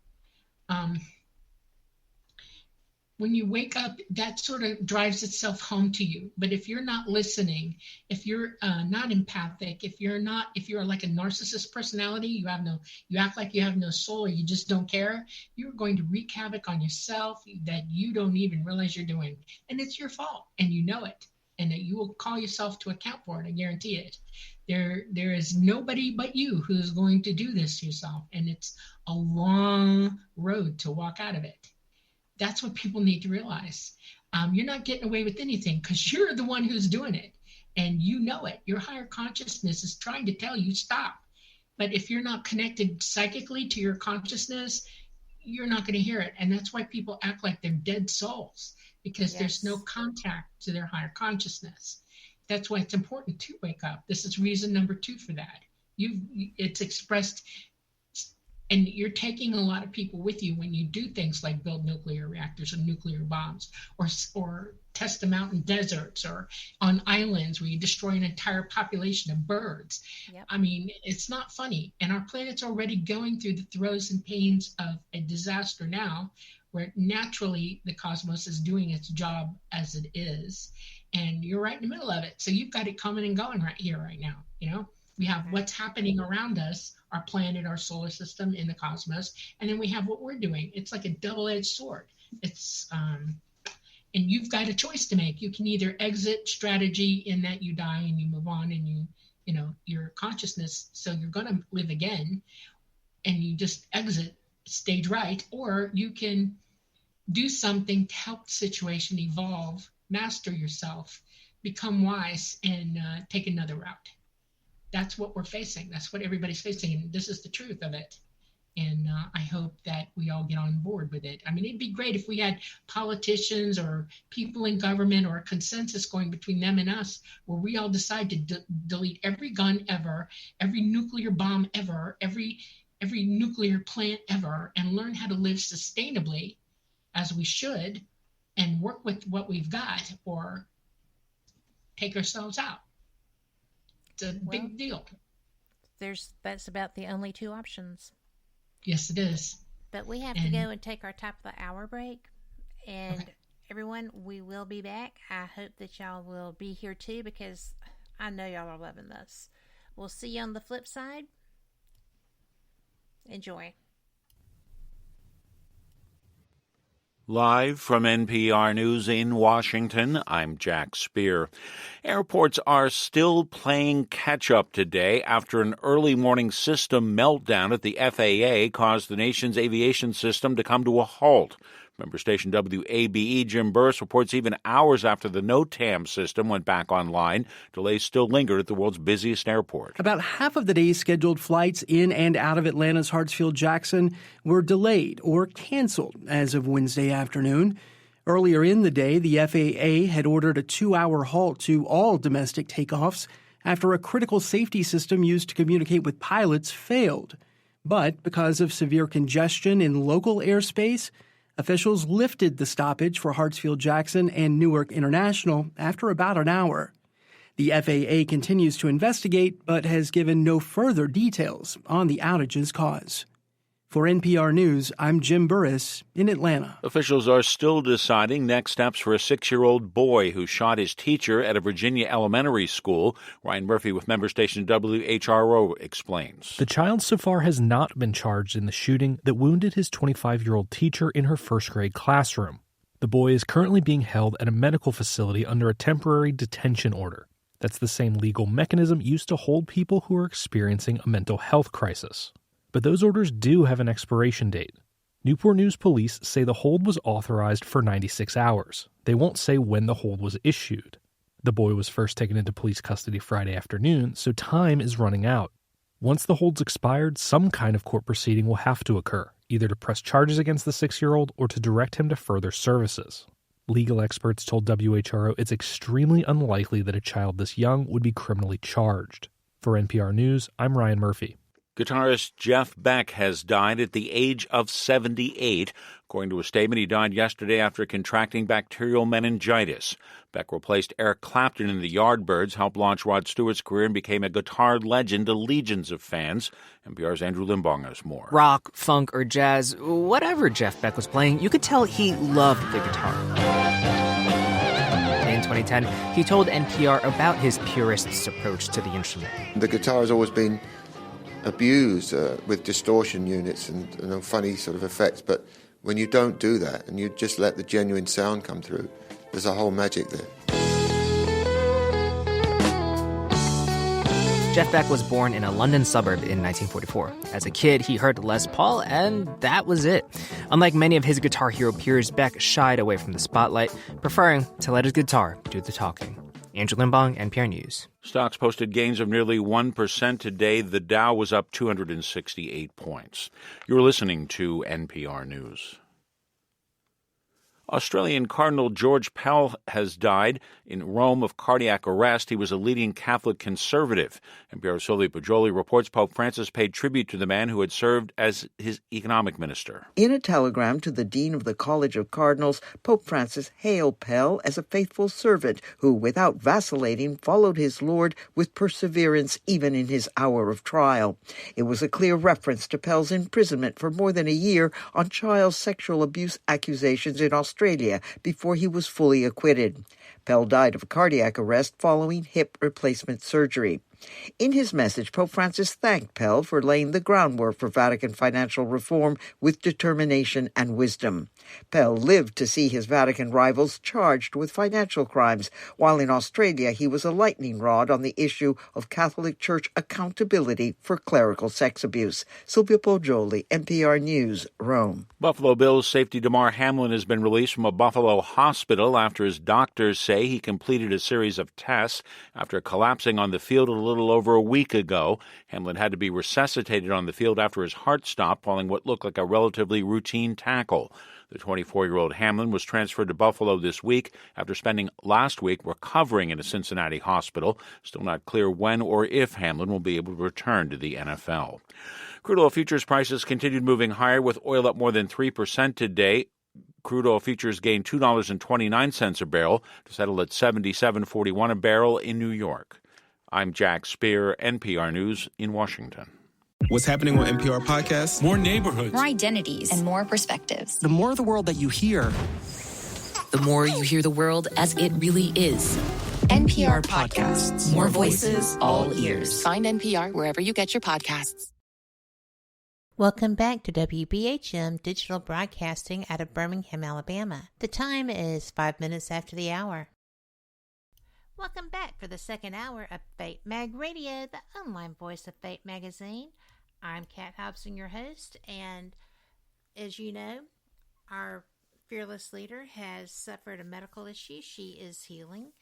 When you wake up, that sort of drives itself home to you. But if you're not listening, if you're not empathic, if you're like a narcissist personality, you act like you have no soul, or you just don't care, you're going to wreak havoc on yourself that you don't even realize you're doing. And it's your fault, and you know it, and that you will call yourself to account for it. I guarantee it. There is nobody but you who's going to do this to yourself, and it's a long road to walk out of it. That's what people need to realize. You're not getting away with anything because you're the one who's doing it, and you know it. Your higher consciousness is trying to tell you stop. But if you're not connected psychically to your consciousness, you're not going to hear it. And that's why people act like they're dead souls, because there's no contact to their higher consciousness. That's why it's important to wake up. This is reason number 2 for that. It's expressed. And you're taking a lot of people with you when you do things like build nuclear reactors or nuclear bombs, or test them out in deserts or on islands where you destroy an entire population of birds. Yep. I mean, it's not funny. And our planet's already going through the throes and pains of a disaster now, where naturally the cosmos is doing its job as it is. And you're right in the middle of it. So you've got it coming and going right here, right now. You know, we have what's happening around us, our planet, our solar system, in the cosmos, and then we have what we're doing. It's like a double-edged sword. It's and you've got a choice to make. You can either exit strategy in that you die and you move on, and you know your consciousness, so you're going to live again, and you just exit stage right, or you can do something to help the situation evolve, master yourself, become wise, and take another route. That's what we're facing. That's what everybody's facing. And this is the truth of it. And I hope that we all get on board with it. I mean, it'd be great if we had politicians or people in government or a consensus going between them and us, where we all decide to delete every gun ever, every nuclear bomb ever, every nuclear plant ever, and learn how to live sustainably as we should, and work with what we've got, or take ourselves out. It's a big deal. That's about the only 2 options. Yes, it is. But we have to go and take our top of the hour break. And everyone, we will be back. I hope that y'all will be here too, because I know y'all are loving this. We'll see you on the flip side. Enjoy. Live from NPR News in Washington, I'm Jack Speer. Airports are still playing catch-up today after an early morning system meltdown at the FAA caused the nation's aviation system to come to a halt. Member station WABE Jim Burris reports even hours after the NOTAM system went back online, delays still lingered at the world's busiest airport. About half of the day's scheduled flights in and out of Atlanta's Hartsfield-Jackson were delayed or canceled as of Wednesday afternoon. Earlier in the day, the FAA had ordered a 2-hour halt to all domestic takeoffs after a critical safety system used to communicate with pilots failed. But because of severe congestion in local airspace, officials lifted the stoppage for Hartsfield-Jackson and Newark International after about an hour. The FAA continues to investigate, but has given no further details on the outage's cause. For NPR News, I'm Jim Burris in Atlanta. Officials are still deciding next steps for a 6-year-old boy who shot his teacher at a Virginia elementary school. Ryan Murphy with member station WHRO explains. The child so far has not been charged in the shooting that wounded his 25-year-old teacher in her first-grade classroom. The boy is currently being held at a medical facility under a temporary detention order. That's the same legal mechanism used to hold people who are experiencing a mental health crisis. But those orders do have an expiration date. Newport News police say the hold was authorized for 96 hours. They won't say when the hold was issued. The boy was first taken into police custody Friday afternoon, so time is running out. Once the hold's expired, some kind of court proceeding will have to occur, either to press charges against the 6-year-old or to direct him to further services. Legal experts told WHRO it's extremely unlikely that a child this young would be criminally charged. For NPR News, I'm Ryan Murphy. Guitarist Jeff Beck has died at the age of 78. According to a statement, he died yesterday after contracting bacterial meningitis. Beck replaced Eric Clapton in the Yardbirds, helped launch Rod Stewart's career, and became a guitar legend to legions of fans. NPR's Andrew Limbong has more. Rock, funk, or jazz, whatever Jeff Beck was playing, you could tell he loved the guitar. In 2010, he told NPR about his purist's approach to the instrument. The guitar has always been abused with distortion units and funny sort of effects, but when you don't do that and you just let the genuine sound come through, there's a whole magic there. Jeff Beck was born in a London suburb in 1944. As a kid, he heard Les Paul, and that was it. Unlike many of his Guitar Hero peers, Beck shied away from the spotlight, preferring to let his guitar do the talking. Andrew Limbong, NPR News. Stocks posted gains of nearly 1% today. The Dow was up 268 points. You're listening to NPR News. Australian Cardinal George Pell has died in Rome of cardiac arrest. He was a leading Catholic conservative. NPR's Sylvia Poggioli reports Pope Francis paid tribute to the man who had served as his economic minister. In a telegram to the Dean of the College of Cardinals, Pope Francis hailed Pell as a faithful servant who, without vacillating, followed his Lord with perseverance even in his hour of trial. It was a clear reference to Pell's imprisonment for more than a year on child sexual abuse accusations in Australia before he was fully acquitted. Pell died of cardiac arrest following hip replacement surgery. In his message, Pope Francis thanked Pell for laying the groundwork for Vatican financial reform with determination and wisdom. Pell lived to see his Vatican rivals charged with financial crimes, while in Australia he was a lightning rod on the issue of Catholic Church accountability for clerical sex abuse. Sylvia Poggioli, NPR News, Rome. Buffalo Bills safety Damar Hamlin has been released from a Buffalo hospital after his doctors say he completed a series of tests after collapsing on the field a little over a week ago. Hamlin had to be resuscitated on the field after his heart stopped following what looked like a relatively routine tackle. The 24-year-old Hamlin was transferred to Buffalo this week after spending last week recovering in a Cincinnati hospital. Still not clear when or if Hamlin will be able to return to the NFL. Crude oil futures prices continued moving higher, with oil up more than 3% today. Crude oil futures gained $2.29 a barrel to settle at $77.41 a barrel in New York. I'm Jack Speer, NPR News in Washington. What's happening on NPR Podcasts? More neighborhoods. More identities. And more perspectives. The more of the world that you hear, the more you hear the world as it really is. NPR Podcasts. More voices, all ears. Find NPR wherever you get your podcasts. Welcome back to WBHM Digital Broadcasting out of Birmingham, Alabama. The time is 5 minutes after the hour. Welcome back for the second hour of Fate Mag Radio, the online voice of Fate Magazine. I'm Kat Hobson, your host, and as you know, our fearless leader has suffered a medical issue. She is healing,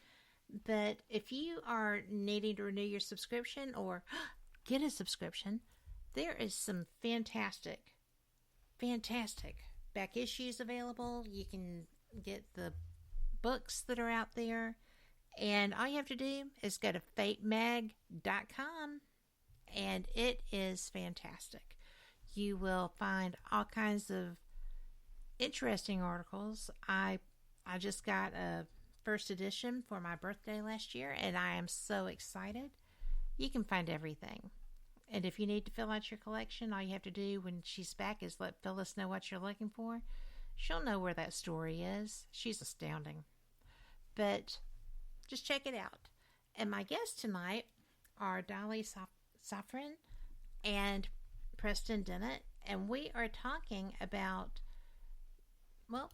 but if you are needing to renew your subscription or get a subscription, there is some fantastic back issues available. You can get the books that are out there. And all you have to do is go to fatemag.com, and it is fantastic. You will find all kinds of interesting articles. I just got a first edition for my birthday last year, and I am so excited. You can find everything. And if you need to fill out your collection, all you have to do when she's back is let Phyllis know what you're looking for. She'll know where that story is. She's astounding. But just check it out. And my guests tonight are Dolly Safran and Preston Dennett. And we are talking about,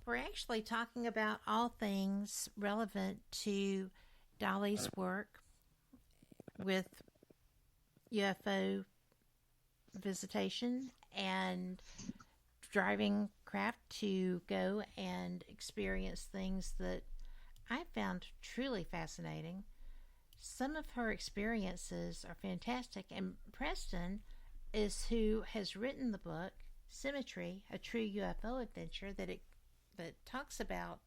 we're actually talking about all things relevant to Dolly's work with UFO visitation and driving craft to go and experience things that I found truly fascinating. Some of her experiences are fantastic, and Preston is who has written the book Symmetry, a True UFO Adventure, that talks about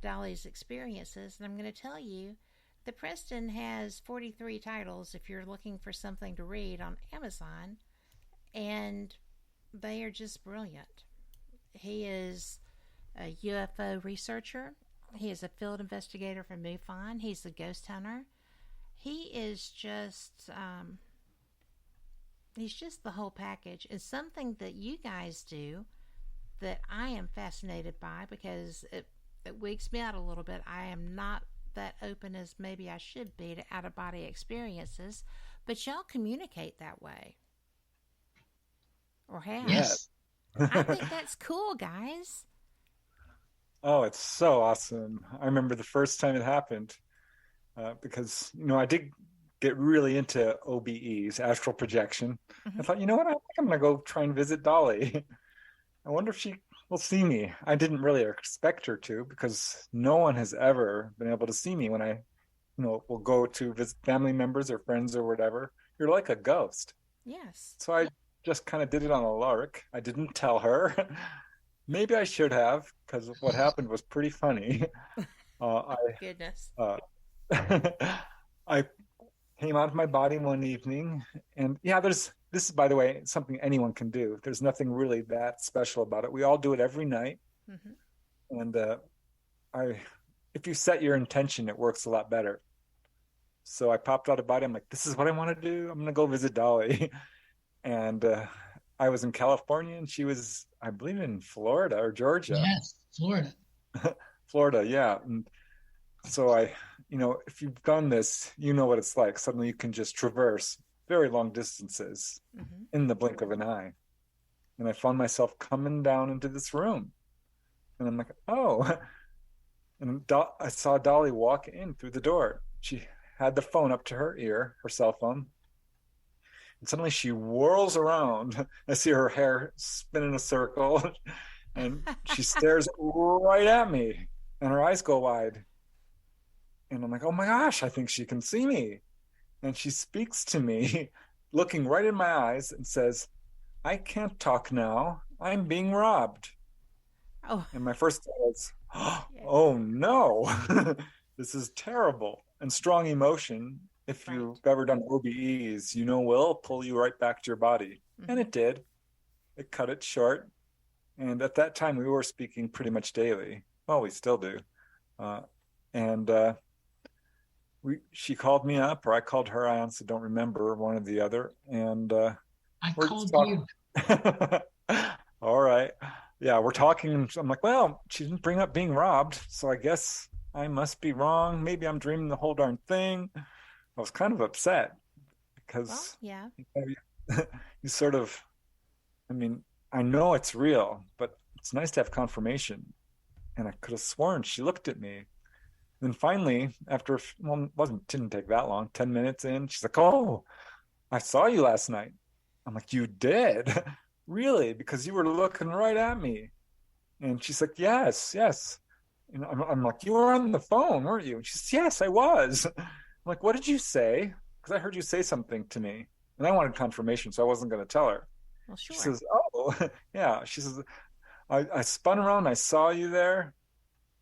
Dolly's experiences. And I'm going to tell you that Preston has 43 titles if you're looking for something to read on Amazon, and they are just brilliant. He is a UFO researcher. He is a field investigator for MUFON. He's a ghost hunter. He is just, he's just the whole package. It's something that you guys do that I am fascinated by because it wigs me out a little bit. I am not that open as maybe I should be to out-of-body experiences, but y'all communicate that way. Or have. Yes. I think that's cool, guys. Oh, it's so awesome. I remember the first time it happened because, I did get really into OBEs, astral projection. I thought, you know what? I think I'm going to go try and visit Dolly. I wonder if she will see me. I didn't really expect her to because no one has ever been able to see me when I, will go to visit family members or friends or whatever. You're like a ghost. Yes. So I just kind of did it on a lark. I didn't tell her. Maybe I should have, because what happened was pretty funny. Goodness. I came out of my body one evening, and this is, by the way, something anyone can do. There's nothing really that special about it. We all do it every night. And if you set your intention, it works a lot better. So I popped out of body. I'm like, this is what I want to do. I'm going to go visit Dolly. And I was in California, and she was, I believe, in Florida or Georgia. Yes, Florida. Florida, yeah. And so if you've done this, you know what it's like. Suddenly you can just traverse very long distances in the blink of an eye. And I found myself coming down into this room. And I'm like, oh. And I saw Dolly walk in through the door. She had the phone up to her ear, her cell phone. And suddenly she whirls around. I see her hair spin in a circle. And she stares right at me. And her eyes go wide. And I'm like, oh my gosh, I think she can see me. And she speaks to me, looking right in my eyes, and says, I can't talk now. I'm being robbed. Oh. And my first thought was, oh no, this is terrible. And strong emotion, if you've ever done OBEs, will pull you right back to your body. And it did. It cut it short. And at that time, we were speaking pretty much daily. Well, we still do. She called me up, or I called her. I honestly don't remember, one or the other. And I called you. All right. Yeah, we're talking. And I'm like, well, she didn't bring up being robbed, so I guess I must be wrong. Maybe I'm dreaming the whole darn thing. I was kind of upset because you sort of, I know it's real, but it's nice to have confirmation. And I could have sworn she looked at me. Then finally, after, didn't take that long, 10 minutes in, she's like, oh, I saw you last night. I'm like, you did? Really? Because you were looking right at me. And she's like, yes. And I'm like, you were on the phone, weren't you? And she says, yes, I was. I'm like, what did you say? Because I heard you say something to me. And I wanted confirmation, so I wasn't going to tell her. Well, sure. She says, oh, yeah. She says, I spun around, I saw you there.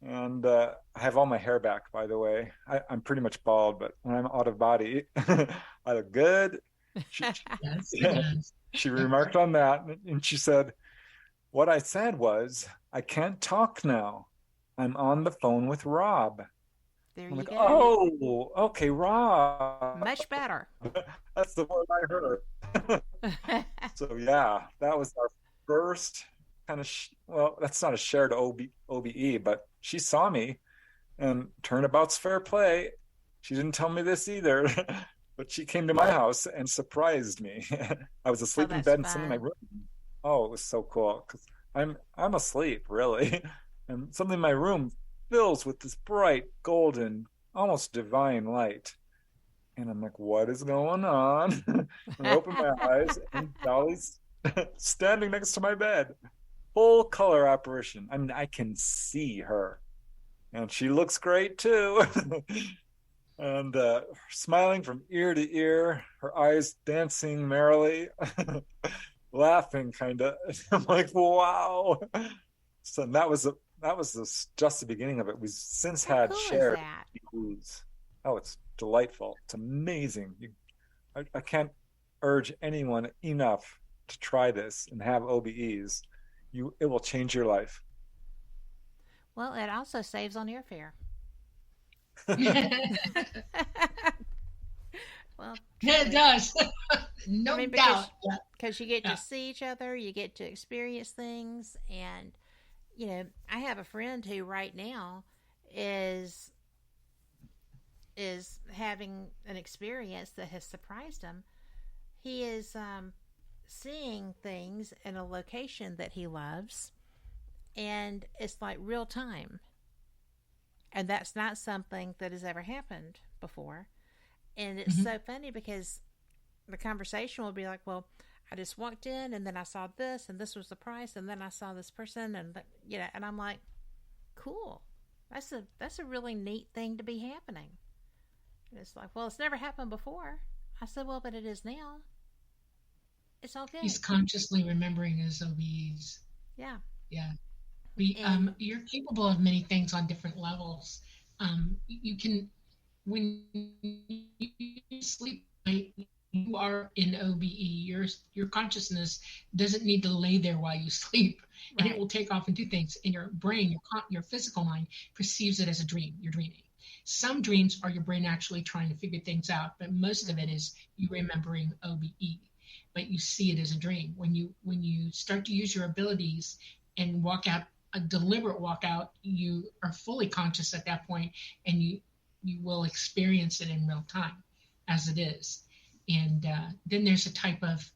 And I have all my hair back, by the way. I'm pretty much bald, but when I'm out of body, I look good. She remarked on that, and she said, what I said was, I can't talk now. I'm on the phone with Rob. There I'm you like, go. oh, okay, Rob. Much better. That's the word I heard. So yeah, that was our first kind of, that's not a shared OBE, but she saw me, and turnabout's fair play. She didn't tell me this either, but she came to my house and surprised me. I was asleep in bed and sitting in my room. Oh, it was so cool because I'm asleep, really. And something in my room fills with this bright, golden, almost divine light. And I'm like, what is going on? And I open my eyes, and Dolly's standing next to my bed. Full color apparition. I can see her. And she looks great, too. And smiling from ear to ear, her eyes dancing merrily, laughing, kind of. I'm like, wow. So that was just the beginning of it. We've since had shared views. Oh, it's delightful. It's amazing. I can't urge anyone enough to try this and have OBEs. it will change your life. Well, it also saves on airfare. Well, yeah, it does. No doubt. Because you get to see each other, you get to experience things, and I have a friend who right now is having an experience that has surprised him. He is seeing things in a location that he loves, and it's like real time. And that's not something that has ever happened before. And it's so funny because the conversation will be like, well, I just walked in and then I saw this and this was the price and then I saw this person and and I'm like, cool. That's a really neat thing to be happening. And it's like, well, it's never happened before. I said, well, but it is now. It's all good. He's consciously remembering his OBs. Yeah. Yeah. You're capable of many things on different levels. You can, when you sleep, you are in OBE. Your consciousness doesn't need to lay there while you sleep, and it will take off and do things. And your brain, your physical mind, perceives it as a dream. You're dreaming. Some dreams are your brain actually trying to figure things out, but most of it is you remembering OBE. But you see it as a dream. When you start to use your abilities and walk out a deliberate walkout, you are fully conscious at that point, and you will experience it in real time as it is. And then there's a type of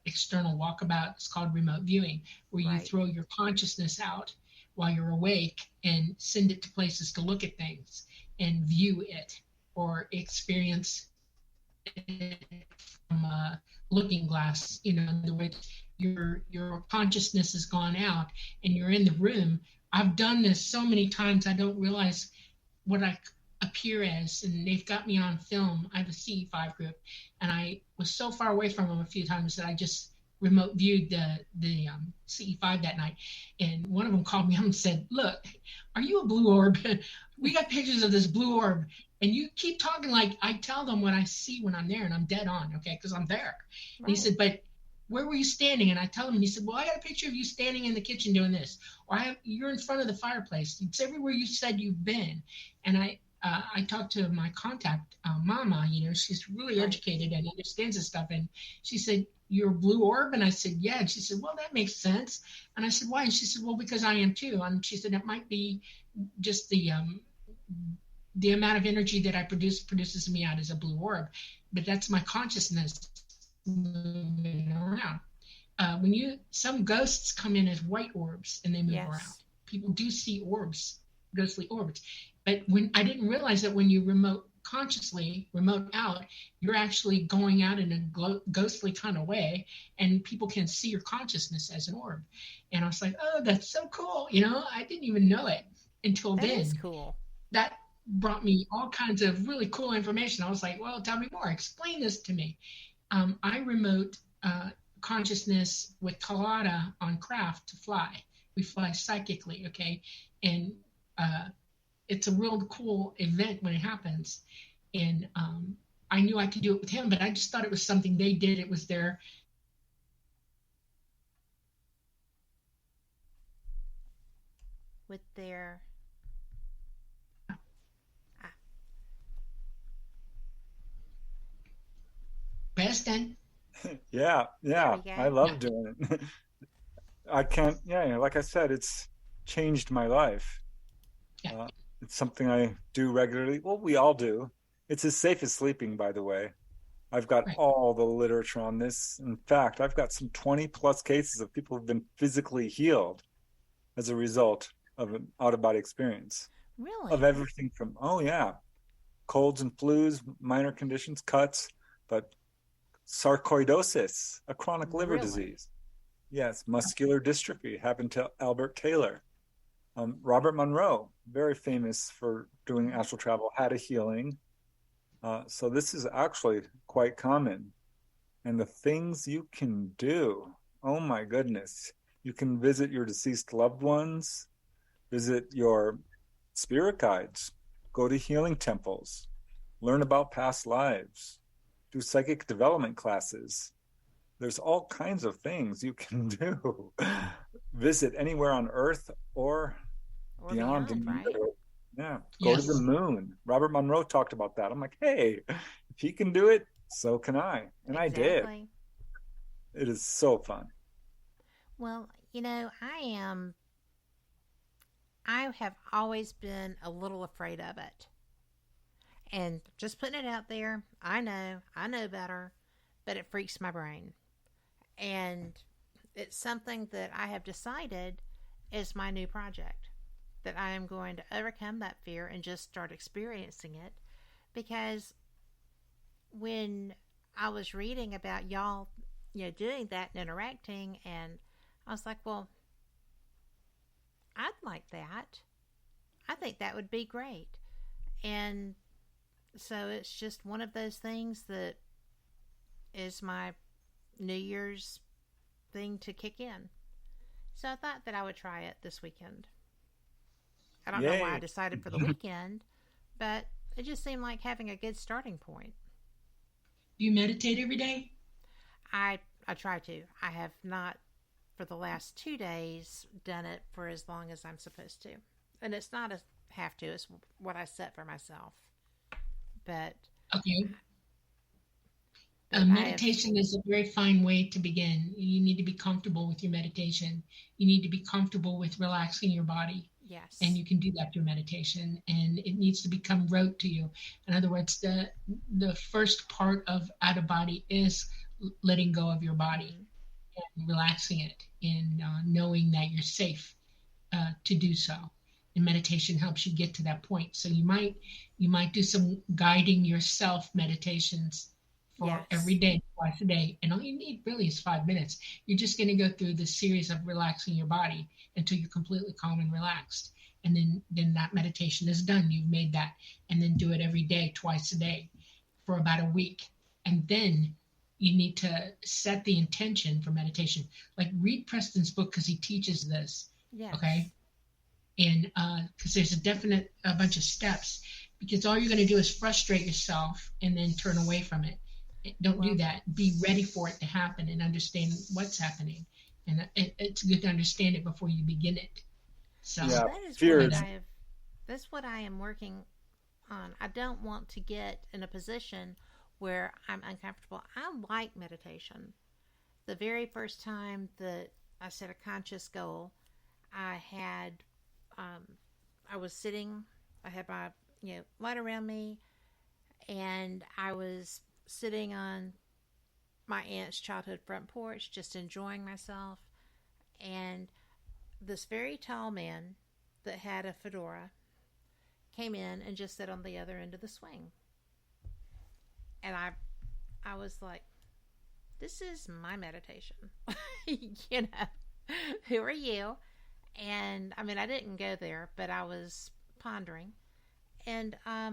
external walkabout. It's called remote viewing, where you throw your consciousness out while you're awake and send it to places to look at things and view it or experience it from a looking glass. In other words, your consciousness has gone out and you're in the room. I've done this so many times I don't realize what I appear as, and they've got me on film. I have a CE5 group, and I was so far away from them a few times that I just remote viewed the CE5 that night. And one of them called me up and said, "Look, are you a blue orb? We got pictures of this blue orb, and you keep talking like I tell them what I see when I'm there, and I'm dead on, okay, because I'm there." And he said, "But where were you standing?" And I tell him, and he said, "Well, I got a picture of you standing in the kitchen doing this, or you're in front of the fireplace. It's everywhere you said you've been." And I talked to my contact, Mama. She's really educated and understands this stuff. And she said, "You're a blue orb?" And I said, "Yeah." And she said, "Well, that makes sense." And I said, "Why?" And she said, "Well, because I am too." And she said, "It might be just the amount of energy that I produces me out as a blue orb, but that's my consciousness moving around." Some ghosts come in as white orbs and they move around. People do see orbs, ghostly orbs. But I didn't realize that when you remote out, you're actually going out in a ghostly kind of way, and people can see your consciousness as an orb. And I was like, "Oh, that's so cool." I didn't even know it until then. That is cool. That brought me all kinds of really cool information. I was like, "Well, tell me more. Explain this to me." I remote consciousness with Colada on craft to fly. We fly psychically, okay? And it's a real cool event when it happens. And I knew I could do it with him, but I just thought it was something they did. It was their... With their... Preston. Yeah. I love doing it. I can't, like I said, it's changed my life. It's something I do regularly. Well, we all do. It's as safe as sleeping, by the way. I've got all the literature on this. In fact, I've got some 20 plus cases of people who've been physically healed as a result of an out-of-body experience. Really? Of everything from, colds and flus, minor conditions, cuts, but sarcoidosis, a chronic liver disease. Yes, muscular dystrophy happened to Albert Taylor. Robert Monroe, very famous for doing astral travel, had a healing. So this is actually quite common. And the things you can do, oh my goodness. You can visit your deceased loved ones, visit your spirit guides, go to healing temples, learn about past lives, do psychic development classes. There's all kinds of things you can do. Visit anywhere on Earth or beyond, right? Yeah, go to the moon. Robert Monroe talked about that. I'm like, hey, if he can do it, so can I. And I did. It is so fun. Well, I have always been a little afraid of it. And just putting it out there, I know better, but it freaks my brain. And it's something that I have decided is my new project, that I am going to overcome that fear and just start experiencing it. Because when I was reading about y'all, doing that and interacting, and I was like, well, I'd like that. I think that would be great. And so it's just one of those things that is my New Year's thing to kick in. So I thought that I would try it this weekend. I don't know why I decided for the weekend, but it just seemed like having a good starting point. Do you meditate every day? I try to. I have not, for the last 2 days, done it for as long as I'm supposed to. And it's not a have to, it's what I set for myself. But okay. Meditation is a very fine way to begin. You need to be comfortable with your meditation. You need to be comfortable with relaxing your body. Yes. And you can do that through meditation, and it needs to become rote to you. In other words, the first part of out of body is letting go of your body and relaxing it, and knowing that you're safe to do so. And meditation helps you get to that point. So you might do some guiding yourself meditations for every day, twice a day, and all you need really is 5 minutes. You're just going to go through this series of relaxing your body until you're completely calm and relaxed, and then that meditation is done. You've made that, and then do it every day, twice a day, for about a week, and then you need to set the intention for meditation. Like read Preston's book because he teaches this. Yes. Okay, and because there's a bunch of steps. Because all you're going to do is frustrate yourself and then turn away from it. Don't do that. Be ready for it to happen and understand what's happening. And it's good to understand it before you begin it. So that's what I am working on. I don't want to get in a position where I'm uncomfortable. I like meditation. The very first time that I set a conscious goal, I was sitting, I had my light around me, and I was sitting on my aunt's childhood front porch, just enjoying myself. And this very tall man that had a fedora came in and just sat on the other end of the swing. And I was like, this is my meditation. Who are you? And I mean, I didn't go there, but I was pondering. And I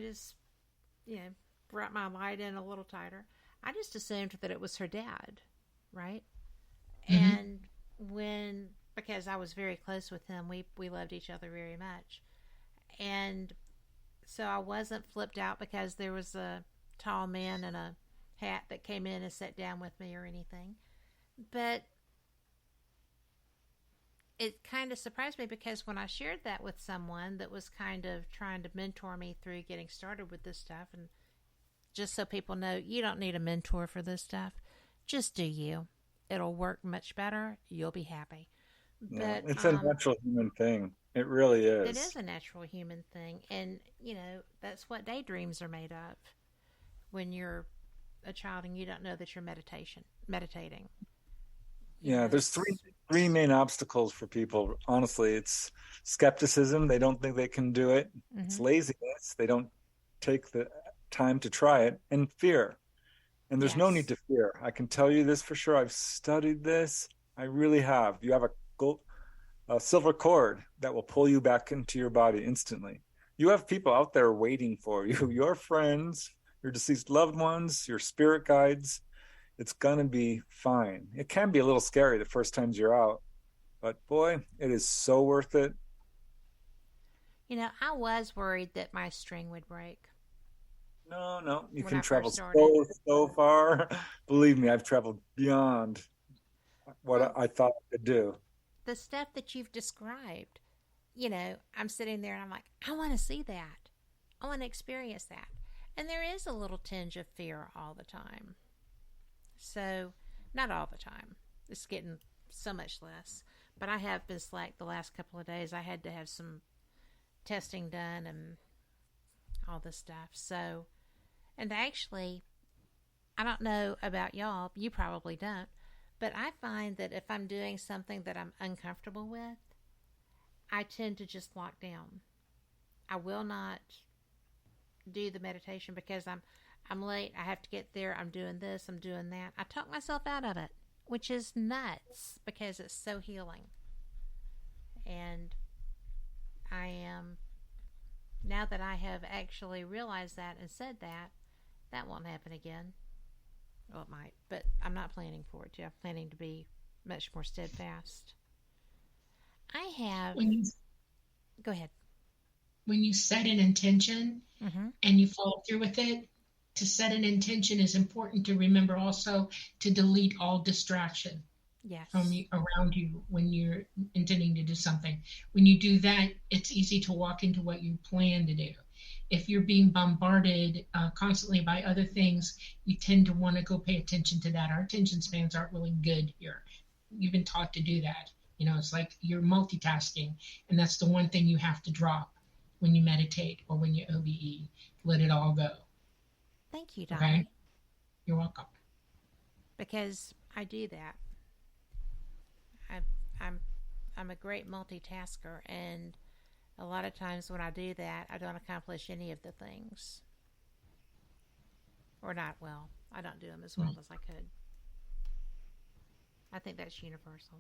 just brought my light in a little tighter. I just assumed that it was her dad, right? Mm-hmm. And because I was very close with him, we loved each other very much. And so I wasn't flipped out because there was a tall man in a hat that came in and sat down with me or anything. But it kind of surprised me because when I shared that with someone that was kind of trying to mentor me through getting started with this stuff, and just so people know, you don't need a mentor for this stuff. Just do you. It'll work much better. You'll be happy. Yeah, but it's a natural human thing. It really is. It is a natural human thing. And, that's what daydreams are made of. When you're a child and you don't know that you're meditating. Yeah, there's three main obstacles for people. Honestly, it's skepticism. They don't think they can do it. Mm-hmm. It's laziness. They don't take the time to try it. And fear. And there's no need to fear. I can tell you this for sure. I've studied this. I really have. You have a silver cord that will pull you back into your body instantly. You have people out there waiting for you. Your friends, your deceased loved ones, your spirit guides. It's going to be fine. It can be a little scary the first times you're out, but boy, it is so worth it. I was worried that my string would break. No. You when can I travel first started. so far. Believe me, I've traveled beyond what Well, I thought I could do. the stuff that you've described, I'm sitting there and I'm like, I want to see that. I want to experience that. And there is a little tinge of fear all the time. So, not all the time. It's getting so much less. But I have been slack the last couple of days. I had to have some testing done and all this stuff. So, and actually, I don't know about y'all. You probably don't. But I find that if I'm doing something that I'm uncomfortable with, I tend to just lock down. I will not do the meditation because I'm late. I have to get there. I'm doing this. I'm doing that. I talk myself out of it, which is nuts because it's so healing. And I am, now that I have actually realized that and said that, that won't happen again. Well, it might, but I'm not planning for it to. I'm planning to be much more steadfast. I have... Go ahead. When you set an intention and you follow through with it, to set an intention is important to remember also to delete all distraction from you, around you when you're intending to do something. When you do that, it's easy to walk into what you plan to do. If you're being bombarded constantly by other things, you tend to want to go pay attention to that. Our attention spans aren't really good here. You've been taught to do that. It's like you're multitasking, and that's the one thing you have to drop when you meditate or when you OBE. Let it all go. Thank you, Dolly. Okay? You're welcome. Because I do that. I'm a great multitasker, and a lot of times when I do that, I don't accomplish any of the things. Or not well. I don't do them as well as I could. I think that's universal.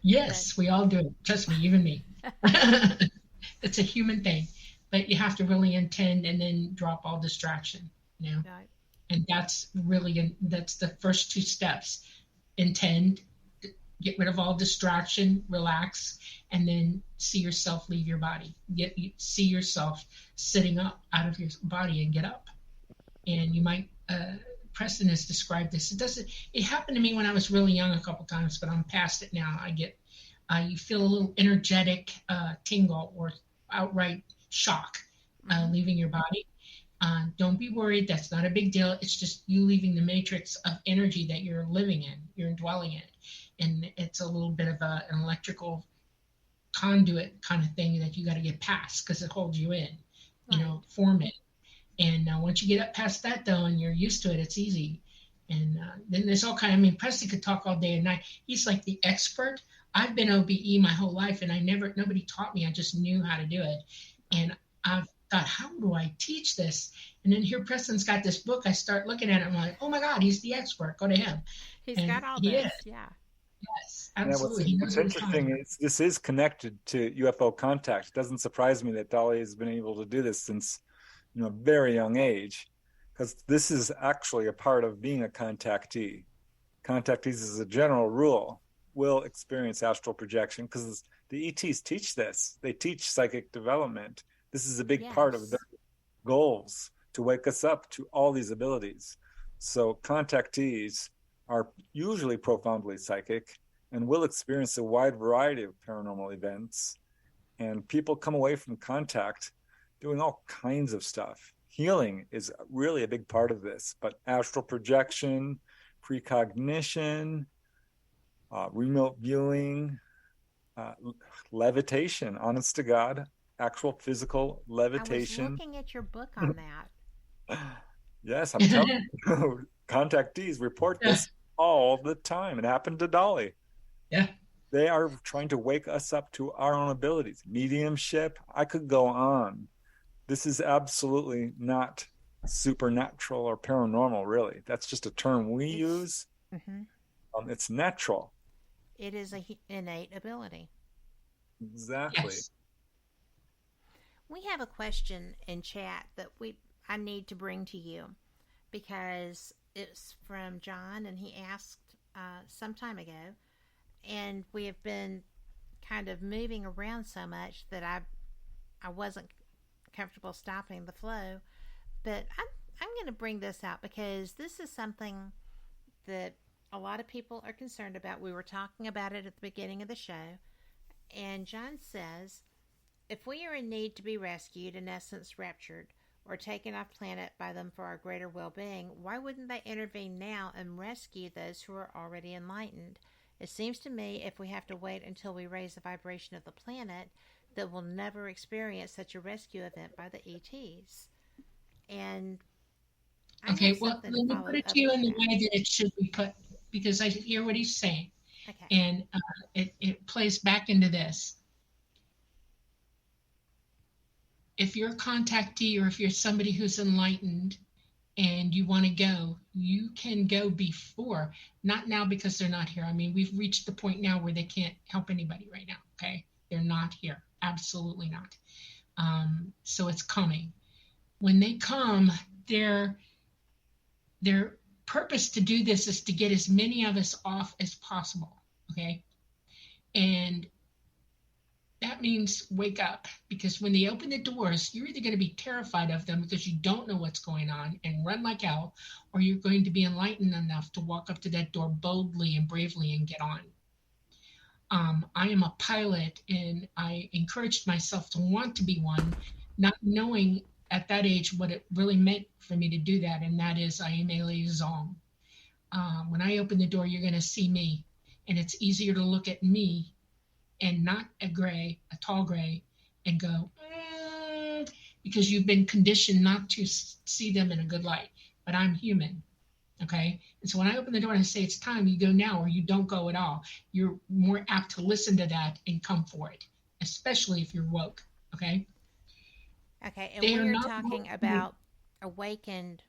Yes, we all do it. Trust me, even me. It's a human thing. But you have to really intend and then drop all distraction, Right. And that's that's the first two steps. Intend, get rid of all distraction, relax, and then see yourself leave your body. See yourself sitting up out of your body and get up. And you might, Preston has described this. It happened to me when I was really young a couple times, but I'm past it now. You feel a little energetic tingle or outright shock leaving your body. Don't be worried. That's not a big deal. It's just you leaving the matrix of indwelling that you're living in. You're indwelling it. And it's a little bit of an electrical conduit kind of thing that you got to get past because it holds you in, form it. And once you get up past that, though, and you're used to it, it's easy. And then there's all Preston could talk all day and night. He's like the expert. I've been OBE my whole life, and nobody taught me. I just knew how to do it. And I've thought, how do I teach this? And then here Preston's got this book. I start looking at it, and I'm like, oh my God, he's the expert. Go to him. He's got all this, yeah. Yes, absolutely. What's interesting is this is connected to UFO contact. It doesn't surprise me that Dolly has been able to do this since a very young age, because this is actually a part of being a contactee. Contactees, as a general rule, will experience astral projection because the ETs teach this. They teach psychic development. This is a big part of their goals, to wake us up to all these abilities. So contactees are usually profoundly psychic and will experience a wide variety of paranormal events. And people come away from contact doing all kinds of stuff. Healing is really a big part of this, but astral projection, precognition, remote viewing, levitation, honest to God, actual physical levitation. I was looking at your book on that. Yes, I'm telling you, contactees report this all the time. It happened to Dolly. Yeah. They are trying to wake us up to our own abilities. Mediumship, I could go on. This is absolutely not supernatural or paranormal, really. That's just a term we use. Mm-hmm. It's natural. It is an innate ability. Exactly. Yes. We have a question in chat that I need to bring to you because it's from John, and he asked some time ago, and we have been kind of moving around so much that I wasn't comfortable stopping the flow. but I'm going to bring this out because this is something that a lot of people are concerned about. We were talking about it at the beginning of the show, and John says, if we are in need to be rescued, in essence raptured, or taken off planet by them for our greater well-being, why wouldn't they intervene now and rescue those who are already enlightened? It seems to me if we have to wait until we raise the vibration of the planet, that we'll never experience such a rescue event by the ETs. And okay, well, let me put it to you in the way that it should be put, because I hear what he's saying. Okay. And it plays back into this. If you're a contactee or if you're somebody who's enlightened and you want to go, you can go before. Not now because they're not here. I mean, we've reached the point now where they can't help anybody right now, okay? They're not here. Absolutely not. So it's coming. When they come, their purpose to do this is to get as many of us off as possible, okay? And that means wake up, because when they open the doors, you're either going to be terrified of them because you don't know what's going on and run like hell, or you're going to be enlightened enough to walk up to that door boldly and bravely and get on. I am a pilot, and I encouraged myself to want to be one, not knowing at that age what it really meant for me to do that, and that is I am a liaison. When I open the door, you're going to see me, and it's easier to look at me and not a tall gray, and go, because you've been conditioned not to see them in a good light. But I'm human, okay? And so when I open the door and I say it's time, you go now, or you don't go at all. You're more apt to listen to that and come for it, especially if you're woke, okay? Okay, and we're talking about awakened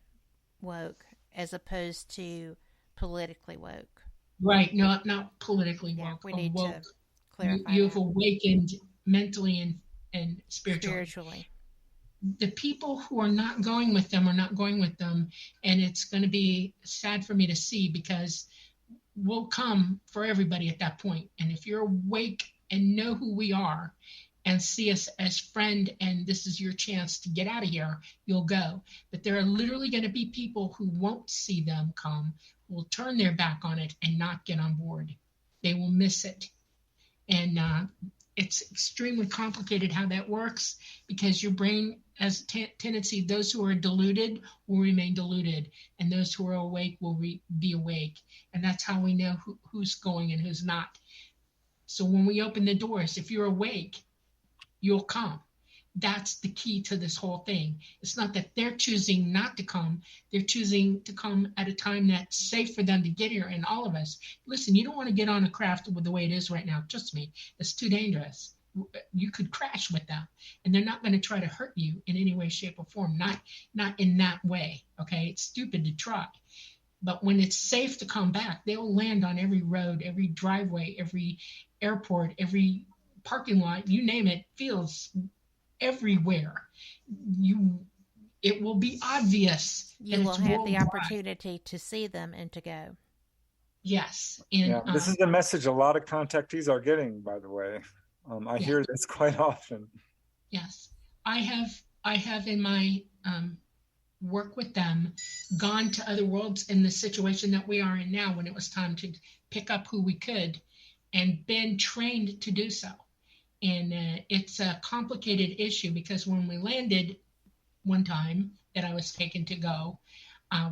woke as opposed to politically woke. Right, not politically woke. We need woke. to clarify You've that. awakened mentally and spiritually. The people who are not going with them are not going with them, and it's going to be sad for me to see, because we'll come for everybody at that point. And if you're awake and know who we are and see us as friend, and this is your chance to get out of here, you'll go. But there are literally going to be people who won't see them come, will turn their back on it and not get on board. They will miss it. And it's extremely complicated how that works, because your brain has a tendency, those who are deluded will remain deluded, and those who are awake will be awake. And that's how we know who's going and who's not. So when we open the doors, if you're awake, you'll come. That's the key to this whole thing. It's not that they're choosing not to come. They're choosing to come at a time that's safe for them to get here. And all of us, listen, you don't want to get on a craft with the way it is right now. Trust me, it's too dangerous. You could crash with them, and they're not going to try to hurt you in any way, shape, or form. Not in that way, okay? It's stupid to try. But when it's safe to come back, they'll land on every road, every driveway, every airport, every parking lot, you name it, fields, everywhere. It will be obvious. You will have the opportunity to see them and to go. Yes. And, this is the message a lot of contactees are getting, by the way. I hear this quite often. Yes. I have in my work with them gone to other worlds in the situation that we are in now, when it was time to pick up who we could, and been trained to do so. And it's a complicated issue, because when we landed one time that I was taken to go,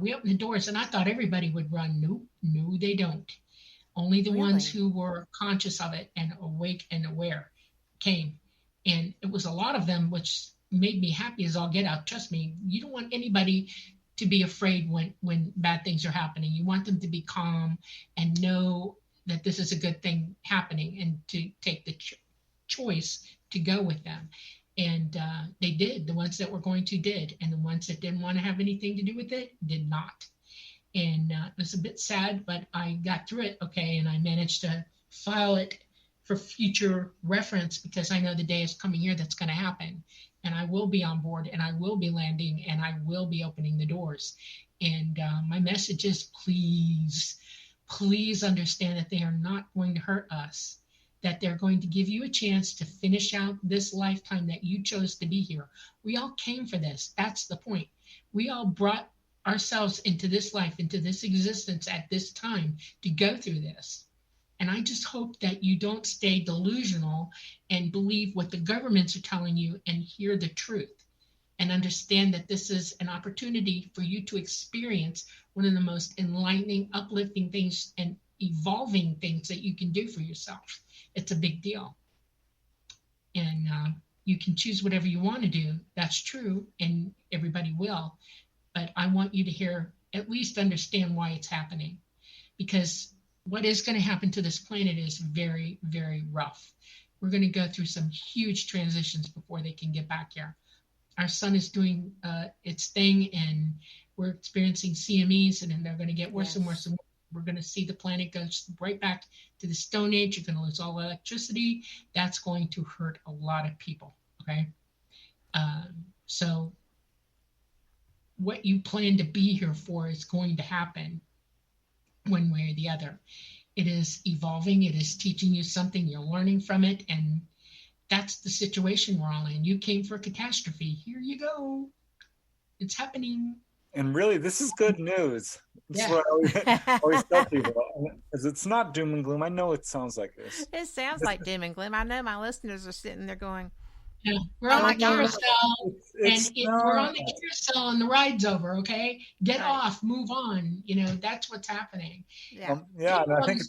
we opened the doors and I thought everybody would run. No, they don't. Only the ones who were conscious of it and awake and aware came. And it was a lot of them, which made me happy as all get out. Trust me, you don't want anybody to be afraid when bad things are happening. You want them to be calm and know that this is a good thing happening, and to take the choice to go with them. And they did. The ones that were going to did, and the ones that didn't want to have anything to do with it did not. And it was a bit sad, but I got through it okay, and I managed to file it for future reference, because I know the day is coming here that's going to happen, and I will be on board, and I will be landing, and I will be opening the doors. And my message is, please understand that they are not going to hurt us, that they're going to give you a chance to finish out this lifetime that you chose to be here. We all came for this. That's the point. We all brought ourselves into this life, into this existence at this time to go through this. And I just hope that you don't stay delusional and believe what the governments are telling you and hear the truth and understand that this is an opportunity for you to experience one of the most enlightening, uplifting things and evolving things that you can do for yourself. It's a big deal. And you can choose whatever you want to do. That's true, and everybody will. But I want you to at least understand why it's happening. Because what is going to happen to this planet is very, very rough. We're going to go through some huge transitions before they can get back here. Our sun is doing its thing, and we're experiencing CMEs, and then they're going to get worse and worse and worse. We're going to see the planet go right back to the Stone Age. You're going to lose all electricity. That's going to hurt a lot of people, okay? So what you plan to be here for is going to happen one way or the other. It is evolving. It is teaching you something. You're learning from it. And that's the situation we're all in. You came for a catastrophe. Here you go. It's happening. And really, this is good news. That's what I always tell people. Because it's not doom and gloom. I know it sounds like this. It sounds like doom and gloom. I know my listeners are sitting there going, yeah, we're on the carousel, we're on the carousel, and the ride's over. Okay, get off, move on. That's what's happening. Yeah, and I think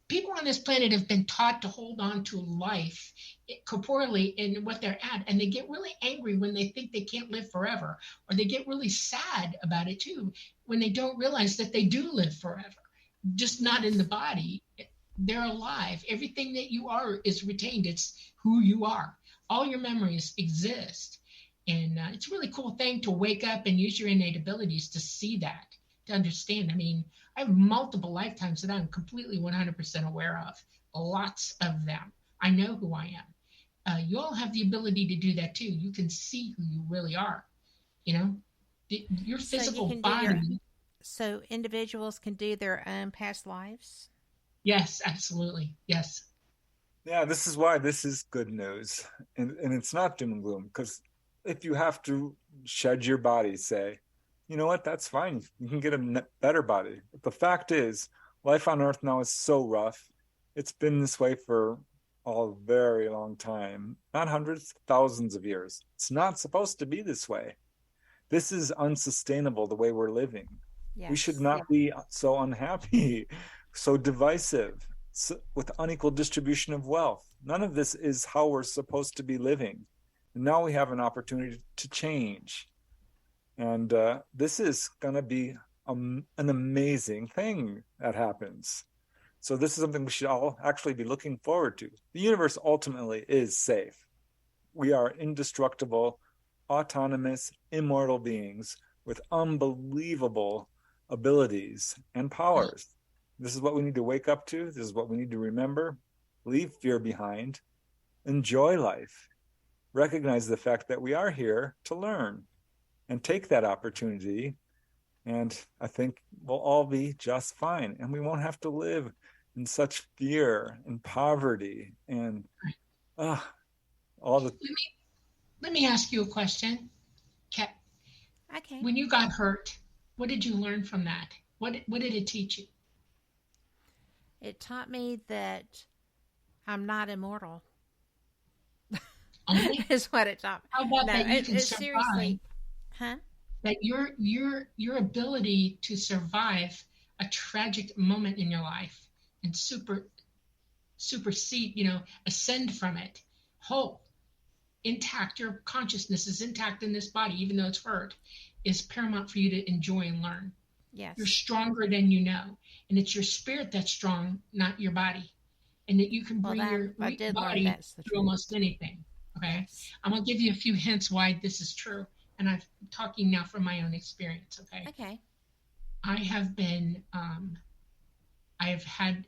people on this planet have been taught to hold on to life corporeally in what they're at, and they get really angry when they think they can't live forever, or they get really sad about it too when they don't realize that they do live forever, just not in the body. They're alive. Everything that you are is retained. It's who you are. All your memories exist. And it's a really cool thing to wake up and use your innate abilities to see that, to understand. I mean, I have multiple lifetimes that I'm completely 100% aware of, lots of them. I know who I am. You all have the ability to do that too. You can see who you really are. Your physical body. So individuals can do their own past lives? Yes, absolutely. Yes. Yeah, this is why this is good news. And it's not doom and gloom, because if you have to shed your body, say, you know what, that's fine. You can get a better body. But the fact is, life on Earth now is so rough. It's been this way for a very long time, not hundreds, thousands of years. It's not supposed to be this way. This is unsustainable, the way we're living. Yes. We should not be so unhappy, so divisive, with unequal distribution of wealth. None of this is how we're supposed to be living. And now we have an opportunity to change. And this is going to be an amazing thing that happens. So this is something we should all actually be looking forward to. The universe ultimately is safe. We are indestructible, autonomous, immortal beings with unbelievable abilities and powers. This is what we need to wake up to. This is what we need to remember. Leave fear behind. Enjoy life. Recognize the fact that we are here to learn and take that opportunity. And I think we'll all be just fine. And we won't have to live in such fear and poverty and all the... Let me ask you a question, Kat. Okay. When you got hurt, what did you learn from that? What did it teach you? It taught me that I'm not immortal. Is what it taught me. How about that you can survive? Seriously, huh? That your ability to survive a tragic moment in your life and supersede, ascend from it, whole, intact. Your consciousness is intact in this body, even though it's hurt, is paramount for you to enjoy and learn. Yes. You're stronger than you know. And it's your spirit that's strong, not your body. And that you can bring your weak body through almost anything. Okay? Yes. I'm going to give you a few hints why this is true. And I'm talking now from my own experience. Okay? Okay. I have been, I have had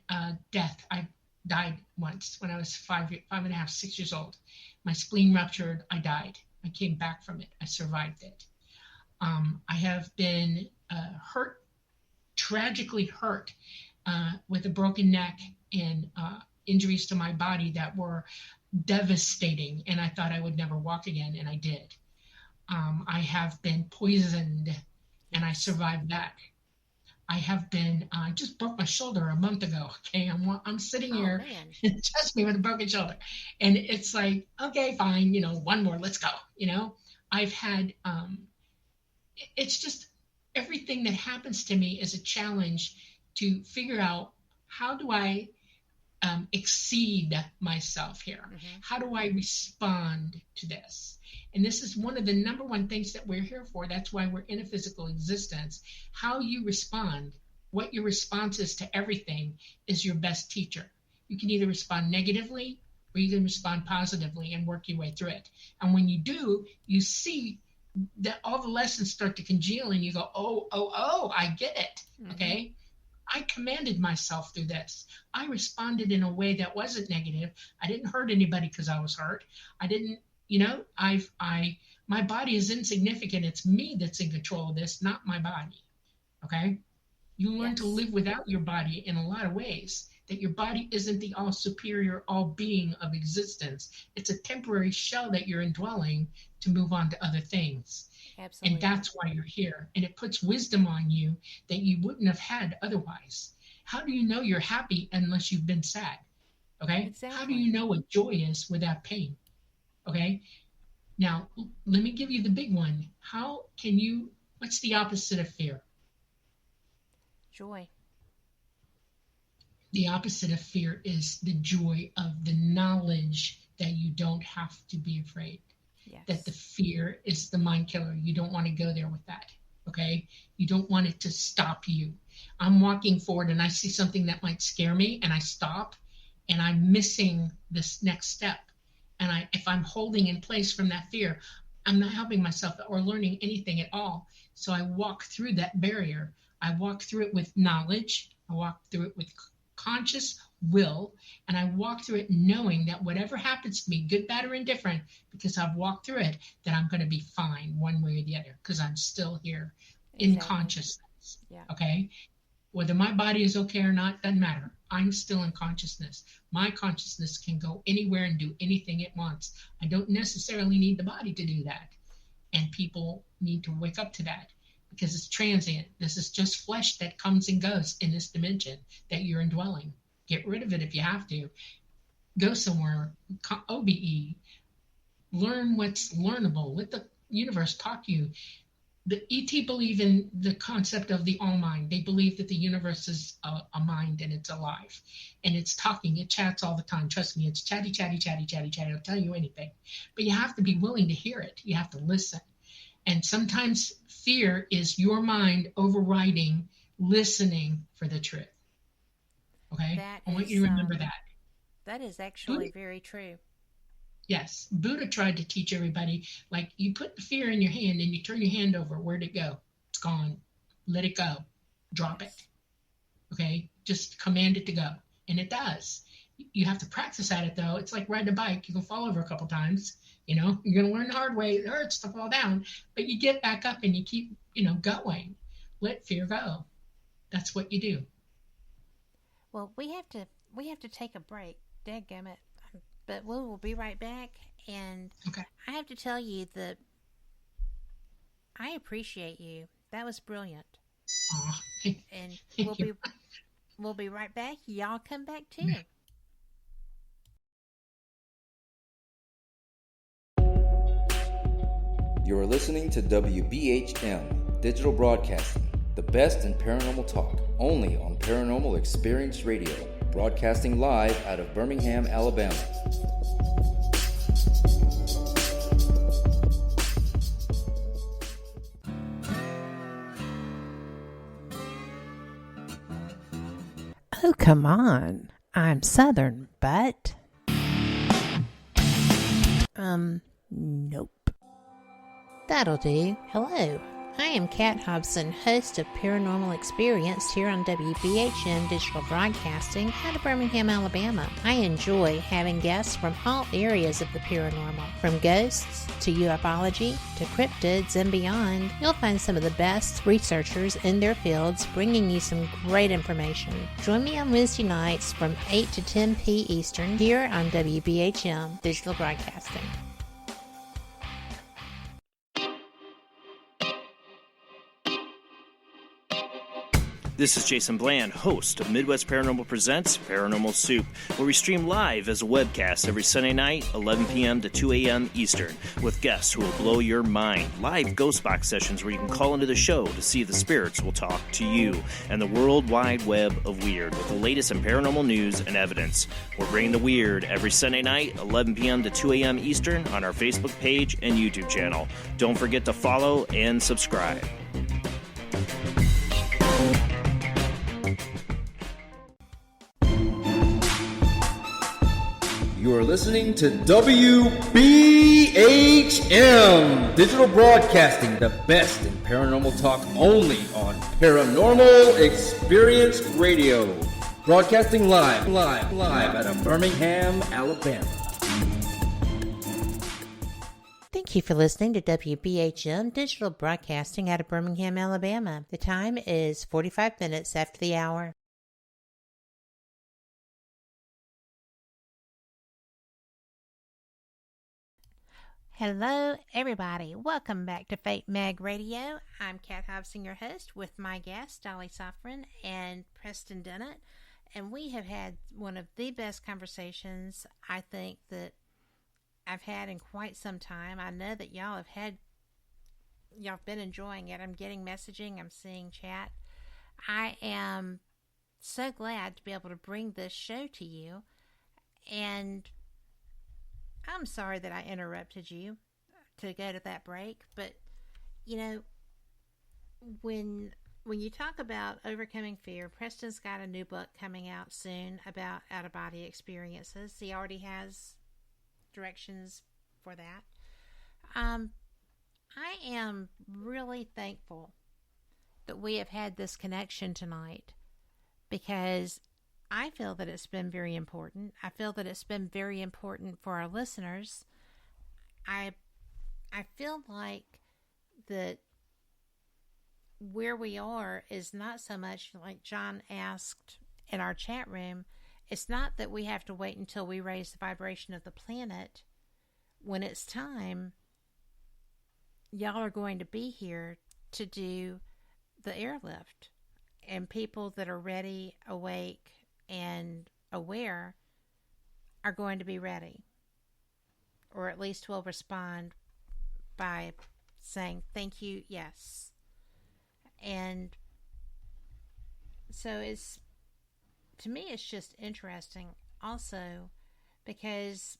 death. I died once when I was 5.5, 6 years old. My spleen ruptured. I died. I came back from it. I survived it. I have been hurt, tragically hurt, with a broken neck and injuries to my body that were devastating. And I thought I would never walk again, and I did. I have been poisoned, and I survived that. I have been, I just broke my shoulder a month ago. Okay, I'm sitting here, trust me, with a broken shoulder, and it's like, okay, fine, one more, let's go. I've had, it's just everything that happens to me is a challenge to figure out, how do I exceed myself here? How do I respond to this? And this is one of the number one things that we're here for. That's why we're in a physical existence. How you respond, what your response is to everything, is your best teacher. You can either respond negatively or you can respond positively and work your way through it. And when you do, you see that all the lessons start to congeal and you go, oh, I get it. Okay. I commanded myself through this. I responded in a way that wasn't negative. I didn't hurt anybody because I was hurt. I didn't, my body is insignificant. It's me that's in control of this, not my body. Okay. You learn to live without your body in a lot of ways, that your body isn't the all superior, all being of existence. It's a temporary shell that you're indwelling to move on to other things. Absolutely. And that's why you're here. And it puts wisdom on you that you wouldn't have had otherwise. How do you know you're happy unless you've been sad? Okay. Exactly. How do you know what joy is without pain? Okay. Now, let me give you the big one. What's the opposite of fear? Joy. The opposite of fear is the joy of the knowledge that you don't have to be afraid. Yes. That the fear is the mind killer. You don't want to go there with that. Okay. You don't want it to stop you. I'm walking forward and I see something that might scare me and I stop and I'm missing this next step. And if I'm holding in place from that fear, I'm not helping myself or learning anything at all. So I walk through that barrier. I walk through it with knowledge. I walk through it with conscious will, and I walk through it knowing that whatever happens to me, good, bad, or indifferent, because I've walked through it, that I'm going to be fine one way or the other, because I'm still here in consciousness. Yeah. Okay. Whether my body is okay or not, doesn't matter. I'm still in consciousness. My consciousness can go anywhere and do anything it wants. I don't necessarily need the body to do that. And people need to wake up to that, because it's transient. This is just flesh that comes and goes in this dimension that you're indwelling. Get rid of it if you have to. Go somewhere, OBE, learn what's learnable. Let the universe talk to you. The ET believe in the concept of the all mind. They believe that the universe is a mind and it's alive. And it's talking, it chats all the time. Trust me, it's chatty. It'll tell you anything. But you have to be willing to hear it. You have to listen. And sometimes fear is your mind overriding listening for the truth. Okay? I want you to remember that. That is actually very true. Yes. Buddha tried to teach everybody, like, you put the fear in your hand and you turn your hand over. Where'd it go? It's gone. Let it go. Drop it. Okay? Just command it to go. And it does. You have to practice at it, though. It's like riding a bike. You can fall over a couple times. You're going to learn the hard way. It hurts to fall down. But you get back up and you keep, going. Let fear go. That's what you do. Well, we have to take a break. Dadgummit. But we will be right back. And okay. I have to tell you that I appreciate you. That was brilliant. Oh, and we'll be right back. Y'all come back too. You're listening to WBHM Digital Broadcasting, the best in paranormal talk, only on Paranormal Experience Radio, broadcasting live out of Birmingham, Alabama. Oh, come on. I'm Southern, but... Nope. That'll do. Hello. I am Kat Hobson, host of Paranormal Experience here on WBHM Digital Broadcasting out of Birmingham, Alabama. I enjoy having guests from all areas of the paranormal, from ghosts to ufology to cryptids and beyond. You'll find some of the best researchers in their fields bringing you some great information. Join me on Wednesday nights from 8 to 10 p. Eastern here on WBHM Digital Broadcasting. This is Jason Bland, host of Midwest Paranormal Presents Paranormal Soup, where we stream live as a webcast every Sunday night, 11 p.m. to 2 a.m. Eastern, with guests who will blow your mind. Live ghost box sessions where you can call into the show to see if the spirits will talk to you, and the world wide web of weird with the latest in paranormal news and evidence. We're bringing the weird every Sunday night, 11 p.m. to 2 a.m. Eastern on our Facebook page and YouTube channel. Don't forget to follow and subscribe. You are listening to WBHM Digital Broadcasting, the best in paranormal talk, only on Paranormal Experience Radio. Broadcasting live out of Birmingham, Alabama. Thank you for listening to WBHM Digital Broadcasting out of Birmingham, Alabama. The time is 45 minutes after the hour. Hello, everybody. Welcome back to Fate Mag Radio. I'm Kat Hobson, your host, with my guests, Dolly Safran and Preston Dennett. And we have had one of the best conversations, I think, that I've had in quite some time. I know that y'all have been enjoying it. I'm getting messaging. I'm seeing chat. I am so glad to be able to bring this show to you. And I'm sorry that I interrupted you to go to that break, but you know, when you talk about overcoming fear, Preston's got a new book coming out soon about out-of-body experiences. He already has directions for that. I am really thankful that we have had this connection tonight, because I feel that it's been very important. I feel that it's been very important for our listeners. I feel like that where we are is not so much like John asked in our chat room. It's not that we have to wait until we raise the vibration of the planet. When it's time, y'all are going to be here to do the airlift. And people that are ready, awake, and aware are going to be ready, or at least will respond by saying thank you, yes. And so to me it's just interesting also, because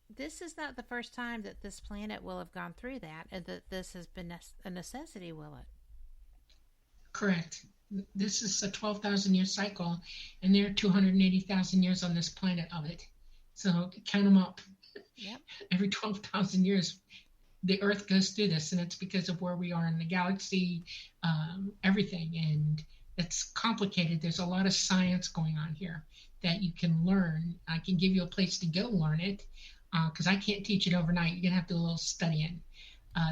this is not the first time that this planet will have gone through that, and that this has been a necessity, will it? Correct. This is a 12,000 year cycle, and there are 280,000 years on this planet of it. So count them up. Yep. Every 12,000 years, the Earth goes through this, and it's because of where we are in the galaxy, everything. And it's complicated. There's a lot of science going on here that you can learn. I can give you a place to go learn it, because I can't teach it overnight. You're going to have to do a little studying.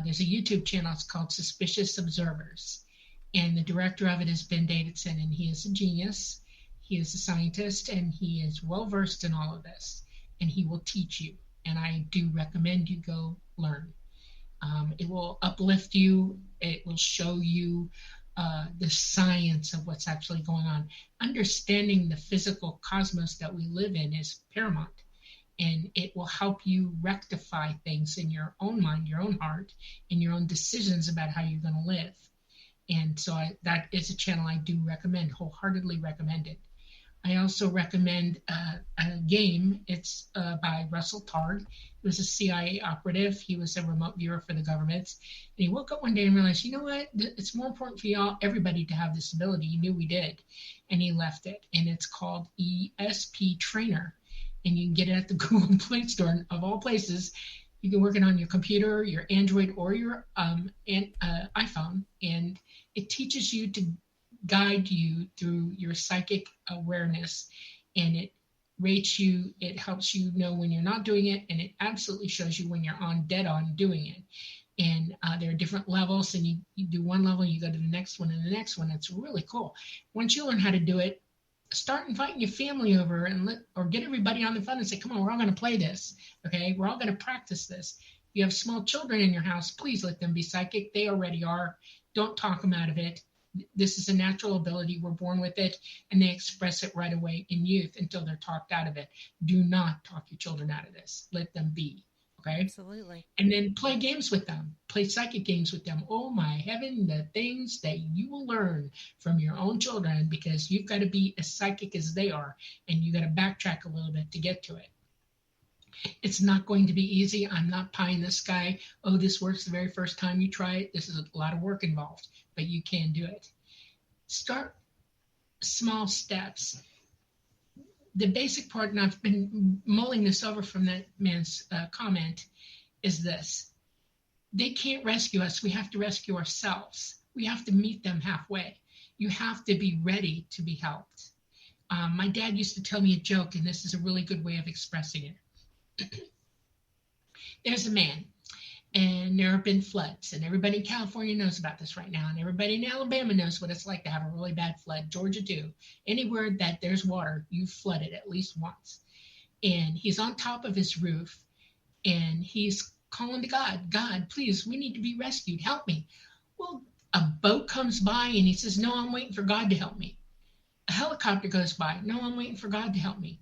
There's a YouTube channel. It's called Suspicious Observers. And the director of it is Ben Davidson, and he is a genius. He is a scientist, and he is well-versed in all of this, and he will teach you. And I do recommend you go learn. It will uplift you. It will show you the science of what's actually going on. Understanding the physical cosmos that we live in is paramount, and it will help you rectify things in your own mind, your own heart, and your own decisions about how you're going to live. And so that is a channel I do recommend, wholeheartedly recommend it. I also recommend a game. It's by Russell Targ. He was a CIA operative. He was a remote viewer for the government. And he woke up one day and realized, you know what? It's more important for everybody to have this ability. He knew we did. And he left it. And it's called ESP Trainer. And you can get it at the Google Play Store. And of all places, you can work it on your computer, your Android, or your iPhone. And it teaches you to guide you through your psychic awareness, and it rates you. It helps you know when you're not doing it, and it absolutely shows you when you're dead on doing it. And there are different levels, and you do one level, you go to the next one, and the next one. It's really cool. Once you learn how to do it, start inviting your family over or get everybody on the phone and say, come on, we're all going to play this. Okay, we're all going to practice this. If you have small children in your house, please let them be psychic. They already are. Don't talk them out of it. This is a natural ability. We're born with it, and they express it right away in youth until they're talked out of it. Do not talk your children out of this. Let them be. Okay? Absolutely. And then play games with them. Play psychic games with them. Oh my heaven, the things that you will learn from your own children, because you've got to be as psychic as they are, and you got to backtrack a little bit to get to it. It's not going to be easy. I'm not pie in the sky. Oh, this works the very first time you try it. This is a lot of work involved, but you can do it. Start small steps. The basic part, and I've been mulling this over from that man's comment, is this. They can't rescue us. We have to rescue ourselves. We have to meet them halfway. You have to be ready to be helped. My dad used to tell me a joke, and this is a really good way of expressing it. There's a man, and there have been floods, and everybody in California knows about this right now, and everybody in Alabama knows what it's like to have a really bad flood. Georgia too. Anywhere that there's water, you've flooded at least once. And he's on top of his roof, and he's calling to God, God, please, we need to be rescued. Help me. Well, a boat comes by, and he says, no, I'm waiting for God to help me. A helicopter goes by. No, I'm waiting for God to help me.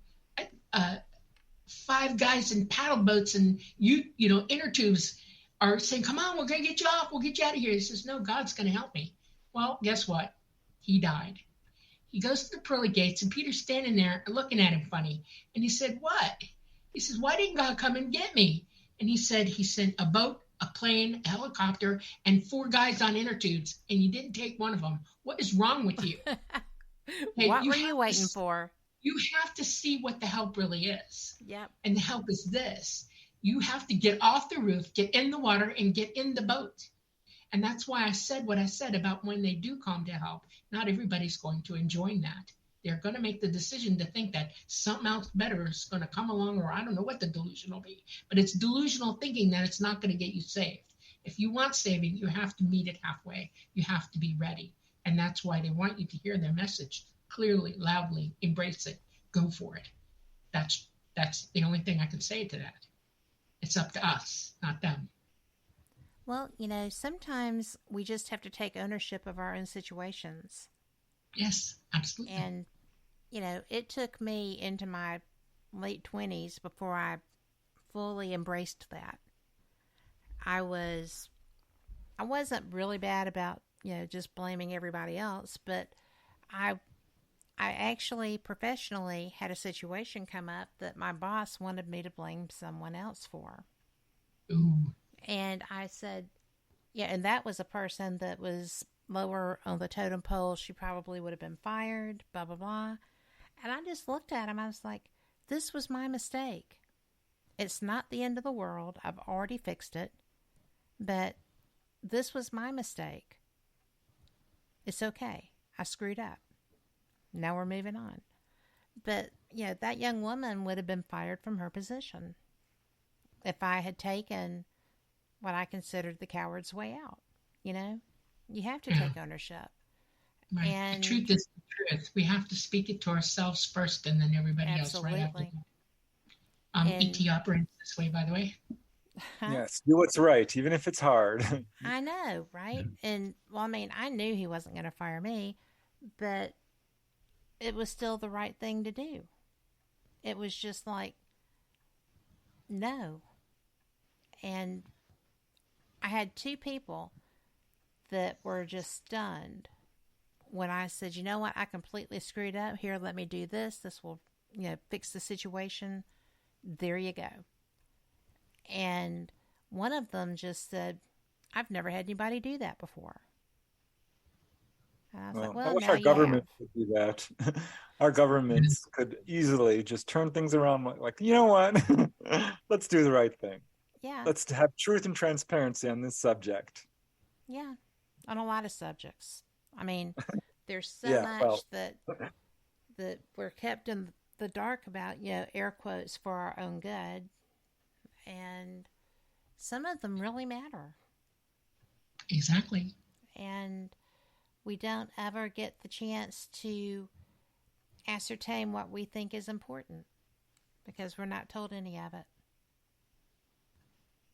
5 guys in paddle boats and inner tubes are saying, come on, we're going to get you off. We'll get you out of here. He says, no, God's going to help me. Well, guess what? He died. He goes to the pearly gates, and Peter's standing there looking at him funny. And he said, what? He says, why didn't God come and get me? And he said he sent a boat, a plane, a helicopter, and 4 guys on inner tubes, and you didn't take one of them. What is wrong with you? Hey, what were you waiting for? You have to see what the help really is. Yep. And the help is this. You have to get off the roof, get in the water, and get in the boat. And that's why I said what I said about when they do come to help. Not everybody's going to enjoy that. They're going to make the decision to think that something else better is going to come along, or I don't know what the delusion will be. But it's delusional thinking that it's not going to get you saved. If you want saving, you have to meet it halfway. You have to be ready. And that's why they want you to hear their message clearly, loudly, embrace it, go for it. That's the only thing I can say to that. It's up to us, not them. Well, sometimes we just have to take ownership of our own situations. Yes, absolutely. And, it took me into my late 20s before I fully embraced that. I wasn't really bad about, just blaming everybody else, but I actually professionally had a situation come up that my boss wanted me to blame someone else for. Ooh. And I said, and that was a person that was lower on the totem pole. She probably would have been fired, blah, blah, blah. And I just looked at him. I was like, this was my mistake. It's not the end of the world. I've already fixed it. But this was my mistake. It's okay. I screwed up. Now we're moving on. But, that young woman would have been fired from her position if I had taken what I considered the coward's way out. You have to take ownership. Right. And the truth is the truth. We have to speak it to ourselves first, and then everybody else right after that. ET operates this way, by the way. Yes, do what's right, even if it's hard. I know, right? And, I knew he wasn't going to fire me, but it was still the right thing to do. It was just like, no. And I had 2 people that were just stunned when I said, you know what, I completely screwed up. Here, let me do this. This will, fix the situation. There you go. And one of them just said, I've never had anybody do that before. And I was like, I wish our government could do that. Our governments could easily just turn things around like, you know what? Let's do the right thing. Yeah. Let's have truth and transparency on this subject. Yeah. On a lot of subjects. There's so much that we're kept in the dark about, air quotes, for our own good. And some of them really matter. Exactly. And we don't ever get the chance to ascertain what we think is important because we're not told any of it.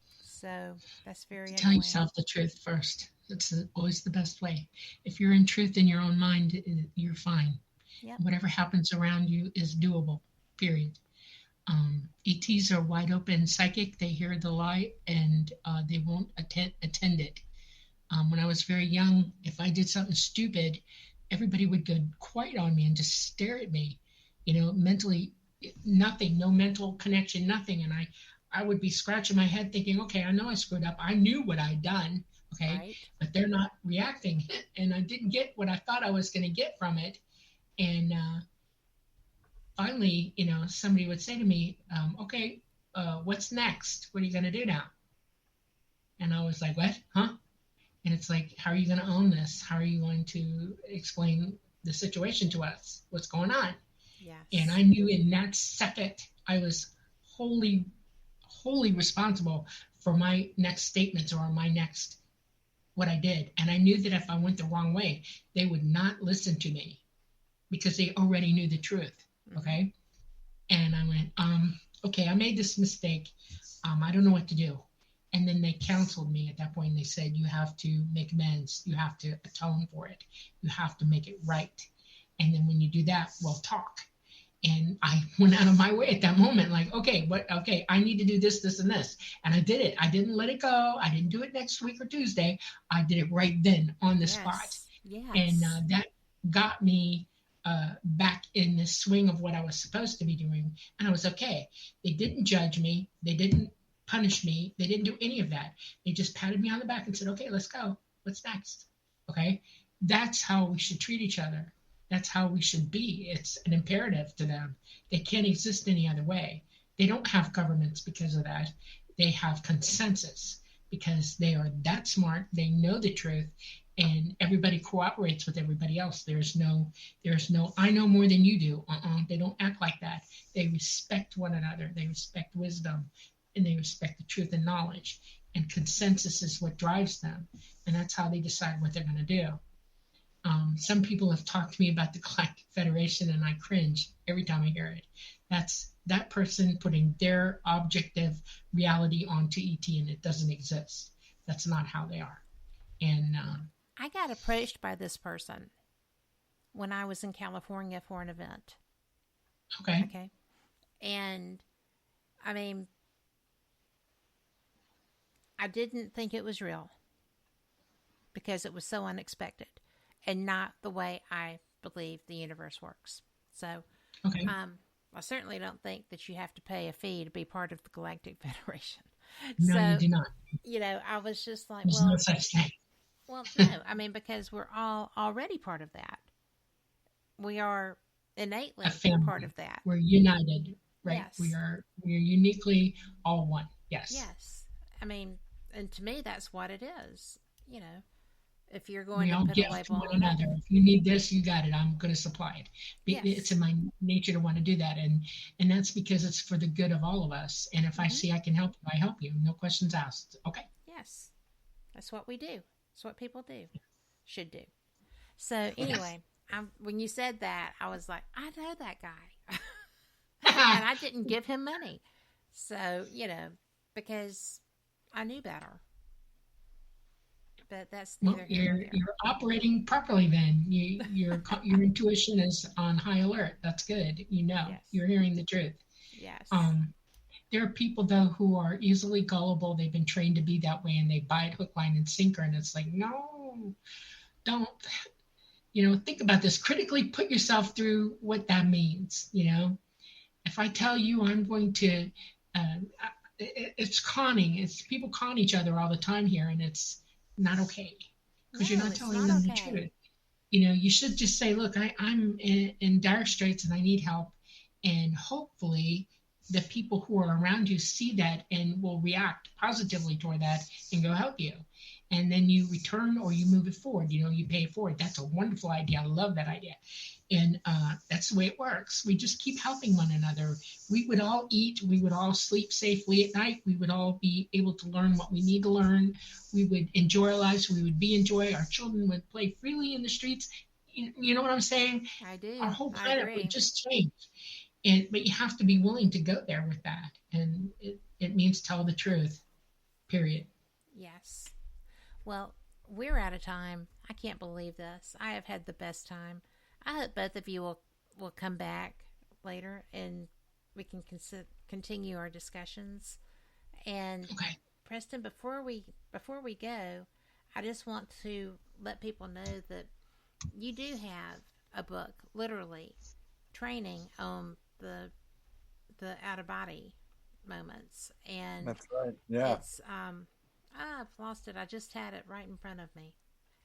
So that's very Tell yourself the truth first. That's always the best way. If you're in truth in your own mind, you're fine. Yep. Whatever happens around you is doable, period. ETs are wide open psychic. They hear the light and they won't attend it. When I was very young, if I did something stupid, everybody would go quiet on me and just stare at me. Mentally, nothing, no mental connection, nothing. And I would be scratching my head thinking, okay, I know I screwed up. I knew what I'd done, okay, right. But they're not reacting. And I didn't get what I thought I was going to get from it. And finally, somebody would say to me, okay, what's next? What are you going to do now? And I was like, what? Huh? And it's like, how are you going to own this? How are you going to explain the situation to us? What's going on? Yes. And I knew in that second, I was wholly responsible for my next statements or my next, what I did. And I knew that if I went the wrong way, they would not listen to me because they already knew the truth. Okay. And I went, okay, I made this mistake. I don't know what to do. And then they counseled me at that point. They said, you have to make amends. You have to atone for it. You have to make it right. And then when you do that, we'll talk. And I went out of my way at that moment, like, okay, I need to do this, this, and this. And I did it. I didn't let it go. I didn't do it next week or Tuesday. I did it right then on the spot. Yes. And that got me back in the swing of what I was supposed to be doing. And I was okay. They didn't judge me. They didn't punish me. They didn't do any of that. They just patted me on the back and said, okay, let's go. What's next? Okay. That's how we should treat each other. That's how we should be. It's an imperative to them. They can't exist any other way. They don't have governments because of that. They have consensus because they are that smart. They know the truth, and everybody cooperates with everybody else. There's no, I know more than you do. They don't act like that. They respect one another. They respect wisdom, and they respect the truth and knowledge. And consensus is what drives them. And that's how they decide what they're going to do. Some people have talked to me about the Galactic Federation, and I cringe every time I hear it. That's that person putting their objective reality onto ET, and it doesn't exist. That's not how they are. And I got approached by this person when I was in California for an event. Okay. And I mean, I didn't think it was real because it was so unexpected and not the way I believe the universe works. So, I certainly don't think that you have to pay a fee to be part of the Galactic Federation. No, you do not. I was just like, There's no such thing. Well, no, I mean, because we're all already part of that. We are innately part of that. We're united, right? Yes. We're uniquely all one. Yes. Yes. I mean, and to me, that's what it is. If you're going we to all put give a label to one on another. If you need this, you got it. I'm going to supply it. Yes. It's in my nature to want to do that, and that's because it's for the good of all of us. And if I see I can help you, I help you. No questions asked. Okay. Yes, that's what we do. That's what people do, should do. So anyway, when you said that, I was like, I know that guy, and I didn't give him money. So because I knew better. But that's neither you're operating properly. Then your intuition is on high alert. That's good. Yes. You're hearing the truth. Yes. There are people though who are easily gullible. They've been trained to be that way, and they buy it hook, line, and sinker. And it's like, no, don't. Think about this. Critically put yourself through what that means. If I tell you I'm going to, it's conning. It's people con each other all the time here, and it's not okay because you're not telling them the truth. You should just say, look, I'm in dire straits and I need help. And hopefully the people who are around you see that and will react positively toward that and go help you. And then you return or you move it forward. You pay it forward. That's a wonderful idea. I love that idea. And that's the way it works. We just keep helping one another. We would all eat. We would all sleep safely at night. We would all be able to learn what we need to learn. We would enjoy our lives. We would be enjoy. Our children would play freely in the streets. You know what I'm saying? I do. Our whole planet would just change. But you have to be willing to go there with that. And it means tell the truth, period. Yes. Well, we're out of time. I can't believe this. I have had the best time. I hope both of you will come back later and we can continue our discussions. And Preston, before we go, I just want to let people know that you do have a book, literally, training on the out of body moments. And that's right. Yeah. It's I've lost it. I just had it right in front of me.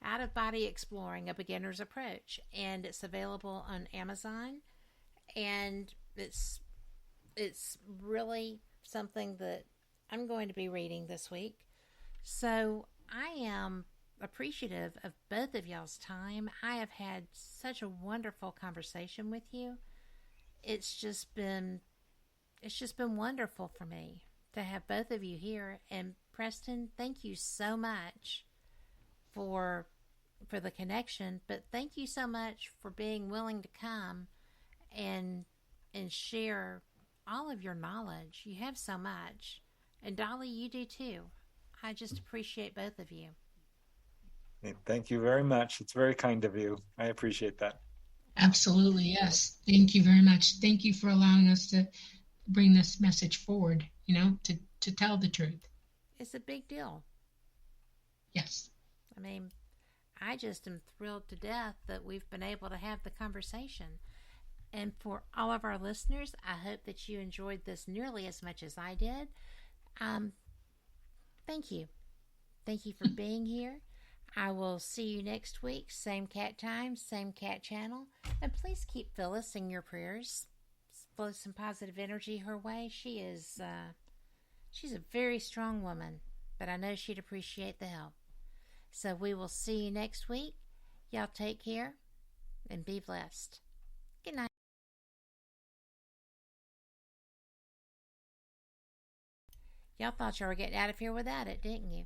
Out of Body Exploring, a Beginner's Approach, and it's available on Amazon, and it's really something that I'm going to be reading this week. So I am appreciative of both of y'all's time. I have had such a wonderful conversation with you. It's just been wonderful for me to have both of you here. And Preston, thank you so much for the connection, but thank you so much for being willing to come and share all of your knowledge. You have so much. And Dolly, you do too. I just appreciate both of you. Thank you very much. It's very kind of you. I appreciate that. Absolutely, yes. Thank you very much. Thank you for allowing us to bring this message forward, to tell the truth. It's a big deal. Yes. I mean, I just am thrilled to death that we've been able to have the conversation. And for all of our listeners, I hope that you enjoyed this nearly as much as I did. Thank you. Thank you for being here. I will see you next week. Same cat time, same cat channel. And please keep Phyllis in your prayers. Flow some positive energy her way. She's a very strong woman, but I know she'd appreciate the help. So we will see you next week. Y'all take care and be blessed. Good night. Y'all thought y'all were getting out of here without it, didn't you?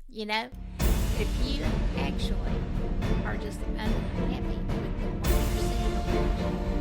If you actually are just unhappy with what you're seeing,